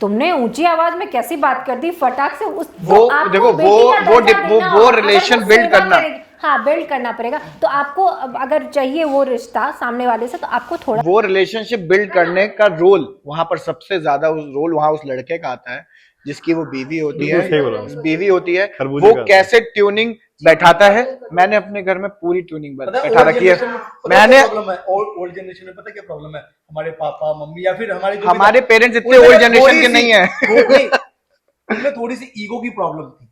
तुमने ऊंची आवाज में कैसी बात कर दी, फटाक से उस वो आपको देखो, बेटी का दर्जा देना वो होगा। अगर रिलेशन वो बिल्ड सेवा करना। करेगी, हाँ बिल्ड करना पड़ेगा। तो आपको अगर चाहिए वो रिश्ता सामने वाले से, तो आपको थोड़ा वो रिलेशनशिप बिल्ड करने का रोल वहां पर सबसे ज्यादा रोल वहां उस लड़के का आता है, जिसकी वो बीवी होती बिल्कुल सही बोला। है। बीवी होती है, खरबूजे वो का। कैसे ट्यूनिंग बैठाता है। मैंने अपने घर में पूरी ट्यूनिंग पता है, बैठा old रखी है। generation में पता मैंने क्या प्रॉब्लम है, ओल्ड जनरेशन में पता क्या प्रॉब्लम है, हमारे पापा मम्मी या फिर हमारे जो भी हमारे था, पेरेंट्स इतने उनमें ओल्ड जनरेशन थोड़ी के सी- नहीं है। उनमें थोड़ी सी ईगो की प्रॉब्लम थी,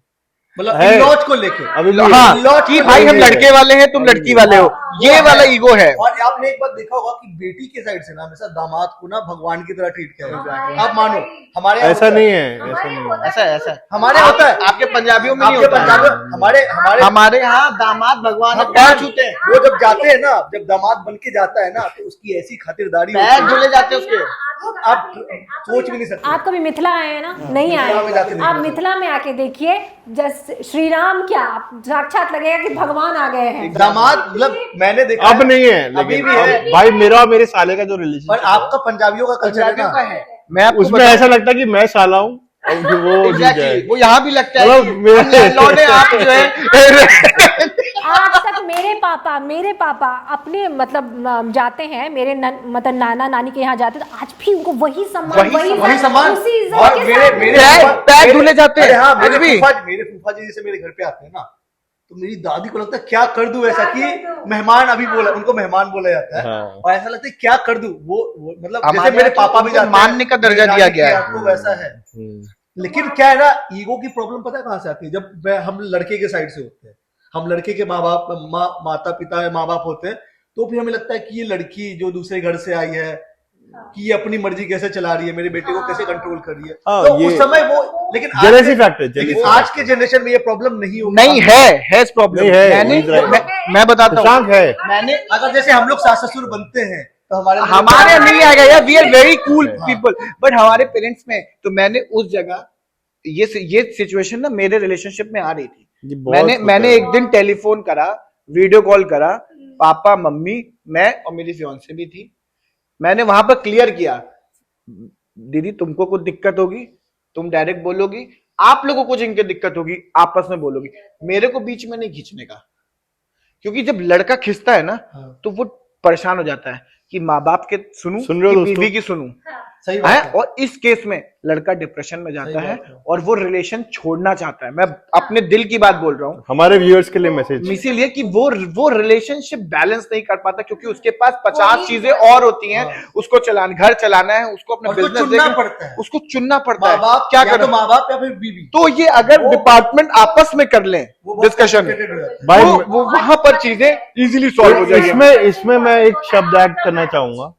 मतलब है। इन-लॉज को लेके। अभी भी हाँ, इन-लॉज कि को भाई हम लेके। लड़के वाले हैं, तुम लड़की वाले हो, ये वो वाला है। ईगो है। और आपने एक बात देखा होगा कि बेटी के साइड से ना हमेशा दामाद को ना भगवान की तरह ट्रीट किया जाता है। आप मानो हमारे यहाँ ऐसा होता नहीं है, ऐसा नहीं है। ऐसा है। हमारे यहाँ होता है। आपके पंजाबियों में नहीं आपके होता है। पंजाब में हमारे यहाँ दामाद भगवान हाँ, है, पैर छूते हैं, वो जब जाते हैं ना, जब दामाद बन के जाता है ना, तो उसकी ऐसी खातिरदारी पैर होती है। धुले जाते हैं उसके। आप सोच भी नहीं सकते। आप कभी मिथिला आए हैं ना, नहीं आए, मिथिला में जाके देखना आप चाहिए। मिथिला में आके देखिए, जैसे श्री राम क्या, आप साक्षात लगेगा कि भगवान आ गए हैं। दामाद मतलब मैंने देखा अब नहीं है, अभी लेकिन भी है। अब भाई मेरा और मेरे साले का जो रिलेशन पर आपका पंजाबियों का कल्चर है ना, मैं आपको उसमें ऐसा लगता है कि मैं साला हूँ और कि वो जीजा है। एग्जैक्टली, वो यहाँ भी लगता है मतलब कि मेरे- हम लैंडलॉर्ड हैं, आप जो है। आज तक मेरे पापा अपने मतलब जाते हैं, मेरे मतलब नाना नानी के यहाँ जाते हैं, तो आज भी उनको वही सम्मान, वही सम्मान। उसी इज्जत और के मेरे साथ मेरे पैर धुले जाते हैं। अरे हाँ, आज भी। मेरे फूफा जी जैसे मेरे घर पे आते हैं ना, तो मेरी दादी को लगता है क्या कर दूं ऐसा कि मेहमान, अभी बोला उनको मेहमान बोला जाता है। हाँ। और ऐसा लगता है क्या कर दूं, वो मतलब हमारे जैसे मेरे यहाँ तो पापा भी उनको जाते हैं, मानने का दर्जा मेरी दिया दादी गया के है। यहाँ तो वैसा है। हम्म। लेकिन क्या है ना, ईगो की प्रॉब्लम पता है कहाँ से आती है, जब हम लड़के के साइड से होते हैं, हम लड़के के माता पिता या माँ बाप होते हैं, तो फिर हमें लगता है कि ये लड़की जो दूसरे घर से आई है, कि ये अपनी मर्जी कैसे चला रही है, मेरे बेटे को कैसे कंट्रोल कर रही है। हाँ, तो ये उस समय वो, लेकिन आज jealousy के- factor, jealousy लेकिन factor। आज के जनरेशन में ये प्रॉब्लम नहीं होगी। नहीं है प्रॉब्लम। नहीं है, वही तो है। मैं बताता हूँ, शशांक है। मैंने अगर जैसे हम लोग सास ससुर बनते हैं तो हमारे यहाँ नहीं आएगा यार, we are very cool people, but हमारे पेरेंट्स में, तो मैंने उस जगह ये सिचुएशन ना मेरे रिलेशनशिप में आ रही थी। ये बहुत होता मैंने है। एक दिन टेलीफोन करा, वीडियो कॉल करा, पापा मम्मी मैं और मेरी फियांसे भी थी। मैंने वहां पर क्लियर किया, दीदी तुमको कुछ दिक्कत होगी तुम डायरेक्ट बोलोगी, आप लोगों को जिनकी दिक्कत होगी आपस में बोलोगी, मेरे को बीच में नहीं खींचने का। क्योंकि जब लड़का खिंचता है ना, तो वो परेशान हो जाता है कि माँ बाप के सुनूं सुन रहे हो कि दोस्तों? बीवी की सुनूं, सही है। बात है। और इस केस में लड़का डिप्रेशन में जाता सही है बात है। और वो रिलेशन छोड़ना चाहता है। मैं अपने दिल की बात बोल रहा हूँ, हमारे व्यूअर्स के लिए मैसेज, इसीलिए कि वो रिलेशनशिप बैलेंस नहीं कर पाता, क्योंकि उसके पास 50 चीजें और होती हैं। उसको घर चलाना है, उसको अपना और उसको बिजनेस चुनना पड़ता है। उसको चुनना पड़ता माँ है। बाप क्या या तो करें? माँ बाप या फिर बीवी, तो ये अगर वो- डिपार्टमेंट आपस में कर लें वो बहुत डिस्कशन, complicated हो जाता है। भाई वो वहां पर चीजें इजीली सॉल्व हो जाएगी। इसमें मैं एक शब्द ऐड करना चाहूंगा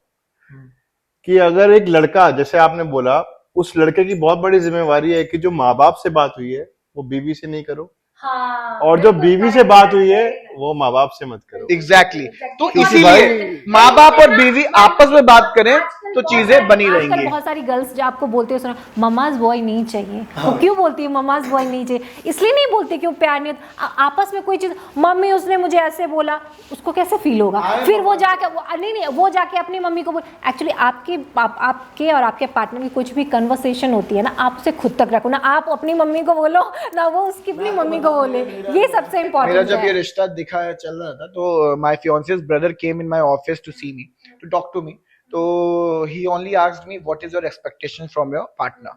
कि अगर एक लड़का, जैसे आपने बोला, उस लड़के की बहुत बड़ी जिम्मेवारी है कि जो माँ बाप से बात हुई है वो बीवी से नहीं करो, हाँ, और जो बीवी से बात हुई है वो माँ बाप से मत करो। एग्जैक्टली तो क्योंकि इसीलिए माँ बाप और बीवी आपस में बात करें तो चीजें बनी आजकल रहेंगी। बहुत सारी गर्ल्स जो आपको बोलते हो सुनो ममाज बॉय नहीं चाहिए, वो क्यों बोलती है ममाज बॉय नहीं चाहिए? इसलिए नहीं बोलती कि वो प्यार नहीं होता। आपस में कोई चीज, मम्मी उसने मुझे ऐसे बोला, उसको कैसे फील होगा? फिर वो जाके नहीं वो जाके अपनी मम्मी को बोल। एक्चुअली आपके और आपके पार्टनर की कुछ भी कन्वर्सेशन होती है ना, आप उसे खुद तक रखो ना, आप अपनी मम्मी को बोलो ना वो उसकी अपनी मम्मी को बोले, ये सबसे मेरा इम्पोर्टेंट जब ये है। रिश्ता दिखा चल रहा था तो my fiance's brother came in my office to see me, to talk to me. तो he only asked me what is your expectation from your partner.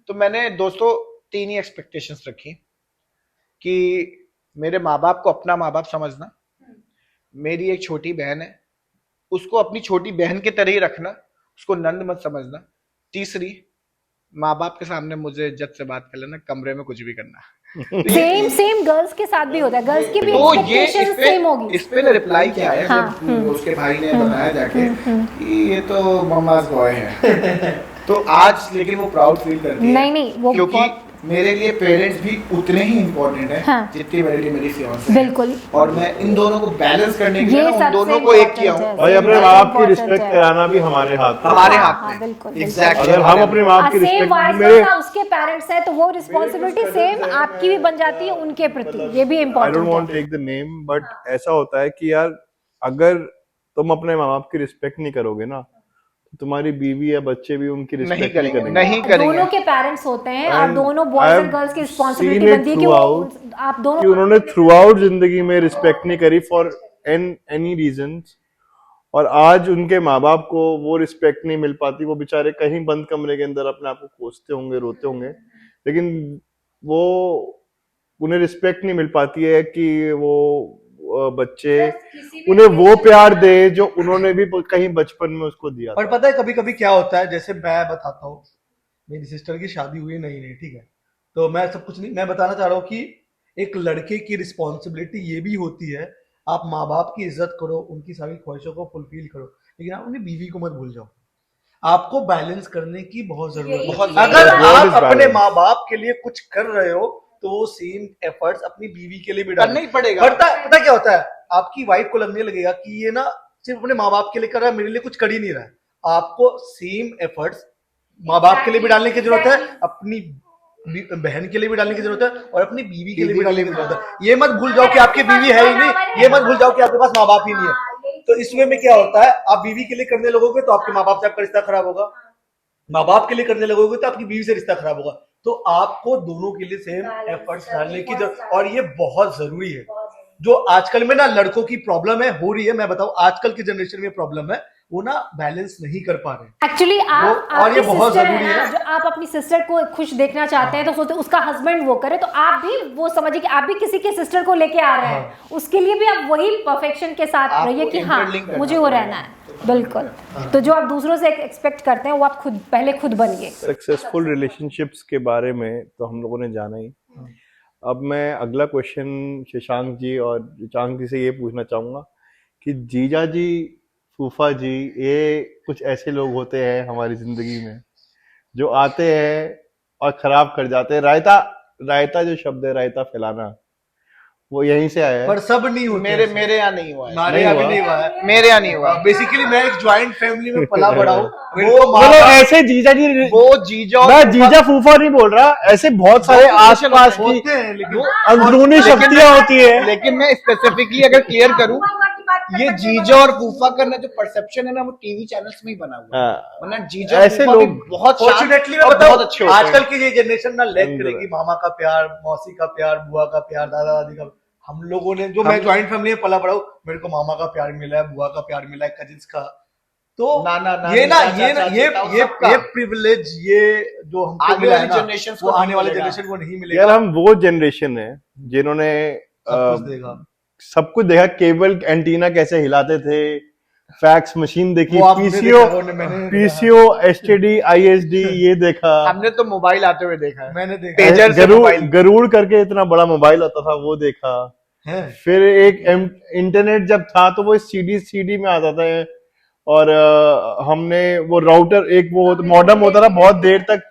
तो मैंने दोस्तों 3 ही एक्सपेक्टेशंस रखी कि मेरे माँ बाप को अपना माँ बाप समझना, मेरी एक छोटी बहन है उसको अपनी छोटी बहन की तरह ही रखना, उसको नंद मत समझना। तीसरी, माँ बाप के सामने मुझे इज्जत से बात कर लेना, कमरे में कुछ भी करना। सेम गर्ल्स के साथ भी होता है, गर्ल्स की भी तो ये एक्सपेक्टेशन सेम होगी। इस पे ना रिप्लाई क्या है, हाँ, जब उसके भाई ने बताया जाके कि ये तो मम्माज बॉय है तो आज लेकिन वो प्राउड फील करती है। नहीं, वो क्योंकि बहुत- मेरे लिए पेरेंट्स भी उतने ही इम्पोर्टेंट है हाँ। जितनी मेरे लिए मेरी फियांसे है। बिल्कुल, और मैं इन दोनों को बैलेंस करने के लिए ये ना उन सबसे दोनों को एक किया हूँ। important है। भाई अपने सबसे माँ बाप की important रिस्पेक्ट है। कराना भी हमारे हाथ में है। हमारे हाँ, हाथ हाँ, में बिल्कुल, एग्जैक्टली। अगर हम अपने माँ बाप की सेम रिस्पेक्ट वाइस मेरे वर्सा उसके पेरेंट्स हैं तो वो रिस्पॉन्सिबिलिटी सेम आपकी भी बन जाती है उनके प्रति, ये भी आई डोंट इम्पोर्टेंट वांट है। टेक द नेम बट ऐसा होता है कि यार अगर तुम अपने माँ बाप की रिस्पेक्ट नहीं करोगे ना तो तुम्हारी बीवी या बच्चे भी उनकी रिस्पेक्ट नहीं करेंगे, करेंगे। नहीं करेंगे। दोनों के पेरेंट्स होते हैं और And दोनों I boys have and girls की seen रिस्पॉन्सिबिलिटी it बनती है कि वो throughout आप कि दोनों उन्होंने थ्रू आउट जिंदगी में रिस्पेक्ट नहीं करी फॉर एनी रीजंस, और आज उनके माँ बाप को वो रिस्पेक्ट नहीं मिल पाती। वो बेचारे कहीं बंद कमरे के अंदर अपने आप को कोसते होंगे, रोते होंगे, लेकिन वो उन्हें रिस्पेक्ट नहीं मिल पाती है कि वो बच्चे उन्हें वो प्यार दे जो उन्होंने भी कहीं बचपन में उसको दिया और था। पता है कभी कभी क्या होता है, जैसे मैं बताता हूँ, मेरी सिस्टर की शादी हुई नहीं, ठीक है, तो मैं सब कुछ नहीं, मैं बताना चाह रहा हूँ कि एक लड़के की रिस्पॉन्सिबिलिटी ये भी होती है, आप माँ बाप की इज्जत करो, उनकी सारी ख्वाहिशों को फुलफिल करो, लेकिन आप अपनी बीवी को मत भूल जाओ। आपको बैलेंस करने की बहुत जरूरत है। बहुत अगर जरूरत है। आप What is अपने balance? माँ बाप के लिए कुछ कर रहे हो तो वो सेम एफर्ट्स अपनी बीवी के लिए भी करना ही पड़ेगा। पता क्या होता है, आपकी वाइफ को लगने लगेगा कि ये ना सिर्फ अपने माँ बाप के लिए कर रहा है, मेरे लिए कुछ कर ही नहीं रहा है। आपको सेम एफर्ट्स माँ बाप के लिए भी डालने की जरूरत है, अपनी बहन के लिए भी डालने की जरूरत है, और अपनी बीवी के लिए भी डालने की जरूरत है। ये मत भूल जाओ कि आपकी बीवी है ही नहीं, ये मत भूल जाओ कि आपके पास माँ बाप ही नहीं है। तो इसमें में क्या होता है, आप बीवी के लिए करने लगोगे तो आपके माँ बाप से आपका रिश्ता खराब होगा, माँ बाप के लिए करने लगोगे तो आपकी बीवी से रिश्ता खराब होगा। तो आपको दोनों के लिए सेम एफर्ट्स डालने की जरूरत, और ये बहुत जरूरी है। जो आजकल में ना लड़कों की प्रॉब्लम है, हो रही है, मैं बताऊं आजकल की जनरेशन में प्रॉब्लम है, वो ना बैलेंस नहीं कर पा रहे। एक्चुअली आप और ये आपकी बहुत sister जरूरी है। जो आप अपनी सिस्टर को खुश देखना चाहते हैं तो सोचते उसका हस्बैंड वो करे, तो आप भी वो समझिए कि आप भी किसी के सिस्टर को लेके आ रहे हैं, उसके लिए भी आप वही परफेक्शन के साथ आपको रहिए कि हाँ interlink करना मुझे वो रहना है। बिल्कुल, तो जो आप दूसरों से एक्सपेक्ट करते हैं वो आप खुद पहले खुद बनिए। सक्सेसफुल रिलेशनशिप्स के बारे में तो हम लोगों ने जाना ही। अब मैं अगला क्वेश्चन शशांक जी और रिचांक जी से ये पूछना चाहूंगा कि जीजा जी, फूफा जी, ये कुछ ऐसे लोग होते हैं हमारी जिंदगी में जो आते हैं और खराब कर जाते हैं। रायता जो शब्द है, रायता फैलाना, वो यहीं से आया है। पर सब नहीं होते ऐसे। मेरे यहाँ नहीं हुआ है। हमारे नहीं यहाँ भी हुआ। नहीं हुआ है। मेरे यहाँ नहीं हुआ। बेसिकली मैं एक ज्वाइंट फैमिली में पला बड़ा हूँ। मतलब ऐसे जीजा जी, वो जीजा और मैं जीजा फूफा नहीं बोल रहा, ऐसे बहुत सारे आसपास की होते हैं, लेकिन अंदरूनी शक्तियां होती है। लेकिन मैं स्पेसिफिकली अगर क्लियर करूं, ये जीजा और फूफा करना जो परसेप्शन है ना, वो टीवी चैनल्स में ही बना हुआ है। हाँ। वरना जीजा ऐसे फूफा भी लोग बहुत शांत फॉर्चुनेटली मैं और बताऊं, बहुत अच्छे होते हैं। आजकल की ये जनरेशन ना लैक अंदर करेगी मामा का प्यार, मौसी का प्यार, बुआ का प्यार, दादा दादी का। हम लोगों ने जो, मैं ज्वाइंट फैमिली में पला बड़ा हूँ, मेरे को मामा का प्यार मिला है, बुआ का प्यार मिला है, कजिन्स का। तो नाना, ये ना चाचा, ये ना चाची, ताऊ, ये सबका। ये प्रिविलेज, ये जो हमको आगे मिला है वाली ना, generations वो को आने नहीं वाले मिलेगा। जनरेशन को नहीं मिलेगा। यार हम वो जनरेशन है जिन्होंने सब कुछ देगा। सब कुछ देखा। केबल एंटीना कैसे हिलाते थे, फैक्स मशीन देखी, वो आपने पीसीओ, देखा, वो मैंने नहीं देखा। एसटीडी, आईएसडी ये देखा। हमने तो मोबाइल आते हुए देखा है। मैंने देखा पेजर से मोबाइल। गरुड़ करके इतना बड़ा मोबाइल आता था, वो देखा। है। फिर एक इंटरनेट जब था तो वो सीडी में आता था, और हमने वो राउटर, एक वो मॉडेम होता था, बहुत देर तक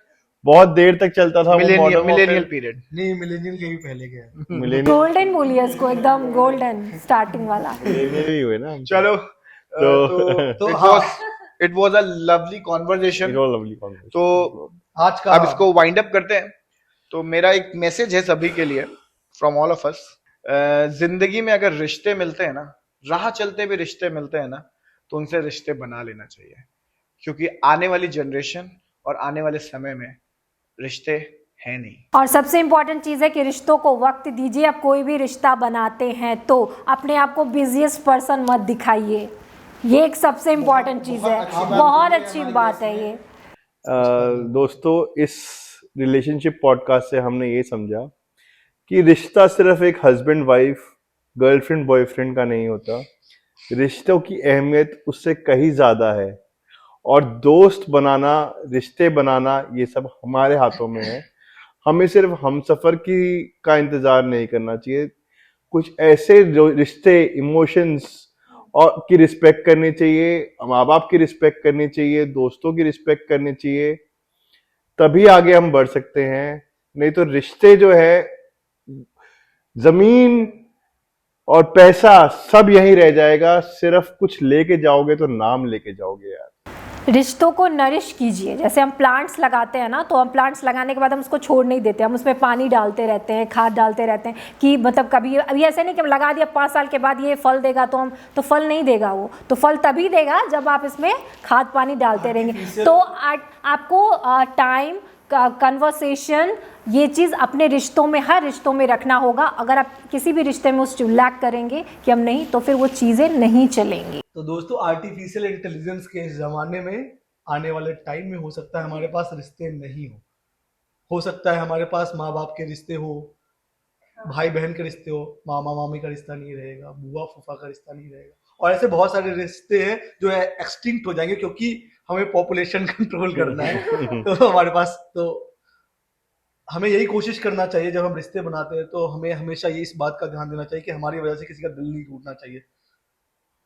बहुत देर तक चलता था वो millennial modern millennial warfare। Period. नहीं, मिलेनियल के भी पहले के हैं। मिलेनियल गोल्डन बोलिए इसको, एकदम गोल्डन स्टार्टिंग वाला। ही हुए ना। चलो तो it was a lovely conversation. Lovely conversation. तो आज का अब इसको वाइंड अप करते हैं। तो मेरा एक मैसेज है सभी के लिए, फ्रॉम ऑल ऑफ अस। जिंदगी में अगर रिश्ते मिलते हैं ना, राह चलते भी रिश्ते मिलते हैं ना, तो उनसे रिश्ते बना लेना चाहिए, क्योंकि आने वाली जनरेशन और आने वाले समय में रिश्ते हैं नहीं। और सबसे इम्पोर्टेंट चीज़ है कि रिश्तों को वक्त दीजिए। आप कोई भी रिश्ता बनाते हैं तो अपने आप को बिजिएस्ट पर्सन मत दिखाइए, ये एक सबसे इम्पोर्टेंट चीज़ है। बहुत अच्छी बात है ये। दोस्तों, इस रिलेशनशिप पॉडकास्ट से हमने ये समझा कि रिश्ता सिर्फ एक हस्बैंड वाइफ, गर्लफ्रेंड बॉयफ्रेंड का नहीं होता। रिश्तों की अहमियत उससे कहीं ज्यादा है, और दोस्त बनाना, रिश्ते बनाना, ये सब हमारे हाथों में है। हमें सिर्फ हमसफर का इंतजार नहीं करना चाहिए। कुछ ऐसे जो रिश्ते, इमोशंस और की रिस्पेक्ट करनी चाहिए, माँ बाप की रिस्पेक्ट करनी चाहिए, दोस्तों की रिस्पेक्ट करनी चाहिए, तभी आगे हम बढ़ सकते हैं। नहीं तो रिश्ते जो है, जमीन और पैसा सब यहीं रह जाएगा। सिर्फ कुछ लेके जाओगे तो नाम लेके जाओगे यार। रिश्तों को नरिश कीजिए। जैसे हम प्लांट्स लगाते हैं ना, तो हम प्लांट्स लगाने के बाद हम उसको छोड़ नहीं देते, हम उसमें पानी डालते रहते हैं, खाद डालते रहते हैं कि मतलब कभी अभी ऐसे नहीं कि हम लगा दिया 5 साल के बाद ये फल देगा, तो फल नहीं देगा। वो तो फल तभी देगा जब आप इसमें खाद पानी डालते रहेंगे। तो आपको टाइम, कन्वर्सेशन, ये चीज़ अपने रिश्तों में, हर रिश्तों में रखना होगा। अगर आप किसी भी रिश्ते में उस लैक करेंगे कि हम नहीं, तो फिर वो चीज़ें नहीं चलेंगी। तो दोस्तों, आर्टिफिशियल इंटेलिजेंस के इस जमाने में, आने वाले टाइम में हो सकता है हमारे पास रिश्ते नहीं हो सकता है हमारे पास माँ बाप के रिश्ते हो, भाई बहन के रिश्ते हो, मामा मामी का रिश्ता नहीं रहेगा, बुआ फूफा का रिश्ता नहीं रहेगा, और ऐसे बहुत सारे रिश्ते हैं जो है एक्सटिंक्ट हो जाएंगे, क्योंकि हमें पॉपुलेशन कंट्रोल करना है। तो हमारे पास, तो हमें यही कोशिश करना चाहिए जब हम रिश्ते बनाते हैं, तो हमें हमेशा ये इस बात का ध्यान देना चाहिए कि हमारी वजह से किसी का दिल नहीं टूटना चाहिए।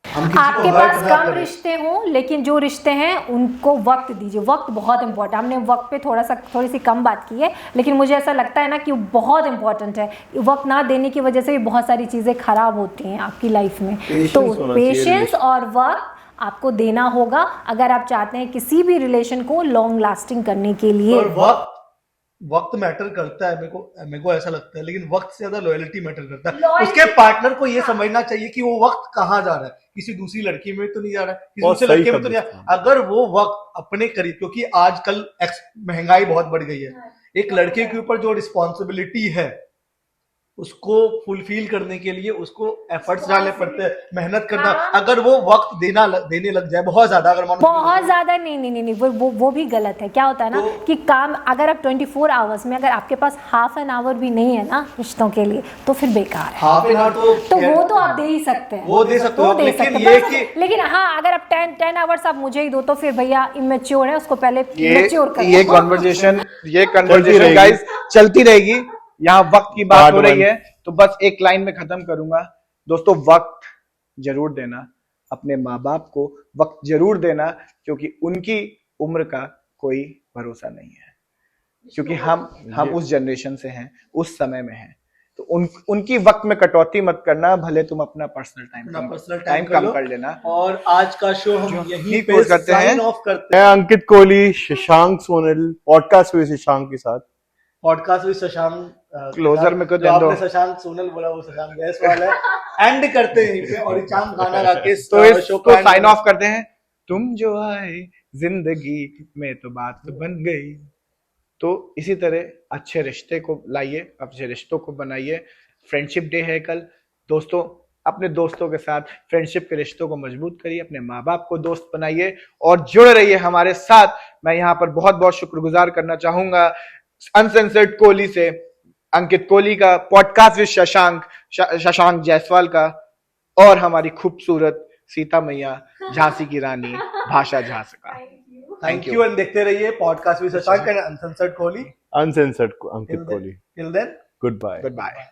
आपके पास कम रिश्ते हों, लेकिन जो रिश्ते हैं उनको वक्त दीजिए। वक्त बहुत इंपॉर्टेंट। हमने वक्त पे थोड़ी सी कम बात की है, लेकिन मुझे ऐसा लगता है ना कि बहुत इंपॉर्टेंट है। वक्त ना देने की वजह से भी बहुत सारी चीज़ें खराब होती हैं आपकी लाइफ में। तो पेशेंस और वक्त आपको देना होगा, अगर आप चाहते हैं किसी भी रिलेशन को लॉन्ग लास्टिंग करने के लिए। और वक्त मैटर करता है, मेरे को ऐसा लगता है, लेकिन वक्त से ज्यादा लॉयल्टी मैटर करता है। उसके पार्टनर को ये समझना चाहिए कि वो वक्त कहाँ जा रहा है, किसी दूसरी लड़की में तो नहीं जा रहा है, किसी दूसरे लड़के में तो नहीं जा रहा है। अगर वो वक्त अपने करीब, क्योंकि आजकल महंगाई बहुत बढ़ गई है, एक लड़के के ऊपर जो रिस्पॉन्सिबिलिटी है उसको फुलफिल करने के लिए उसको एफर्ट्स डालने पड़ते हैं, मेहनत करना। अगर वो वक्त देने लग जाए बहुत ज्यादा, अगर बहुत ज्यादा नहीं, वो भी गलत है। क्या होता है ना कि काम, अगर आप 24 आवर्स में, अगर आपके पास हाफ एन आवर भी नहीं है ना रिश्तों के लिए, तो फिर बेकार है। हाफ एन आवर तो वो तो आप दे ही सकते हैं, वो दे सकते हो, लेकिन हाँ, अगर आप 10 आवर्स आप मुझे ही दो, तो फिर भैया इमेच्योर है, उसको पहले मैच्योर करो। ये कन्वर्सेशन गाइस चलती रहेगी। यहाँ वक्त की बात हो रही है, तो बस एक लाइन में खत्म करूंगा। दोस्तों, वक्त जरूर देना, अपने माँ बाप को वक्त जरूर देना, क्योंकि उनकी उम्र का कोई भरोसा नहीं है, क्योंकि हम उस जनरेशन से हैं, उस समय में हैं। तो उनकी वक्त में कटौती मत करना, भले तुम अपना पर्सनल टाइम कम कर लेना। और आज का शो हम यहीं पे साइन ऑफ करते हैं। अंकित कोहली, शशांक सोनल, पॉडकास्ट हुए शशांक के साथ। पॉडकास्ट विद शशांक, क्लोजर में को दे दो। आपने शशांक सोनल बोला, वो शशांक जायसवाल है। एंड करते हैं यहीं पे, और चांद गाना गा के तो इस शो को साइन ऑफ करते हैं। तुम जो आए जिंदगी में तो बात बन गई। तो इसी तरह अच्छे रिश्ते को लाइए, अच्छे रिश्तों को बनाइए। फ्रेंडशिप डे है कल। दोस्तों, अपने दोस्तों के साथ फ्रेंडशिप के रिश्तों को मजबूत करिए, अपने माँ बाप को दोस्त बनाइए और जुड़े रहिए हमारे साथ। मैं यहाँ पर बहुत बहुत शुक्रगुजार करना चाहूंगा अनसेंसर्ड कोहली से, अंकित कोहली का, पॉडकास्ट विद शशांक जायसवाल का, और हमारी खूबसूरत सीता मैया, झांसी की रानी भाषा झा का। Thank you. एंड देखते रहिए podcast with Shashank and uncensored Kohli. Uncensored Ankit Kohli. Till then, goodbye. Good bye.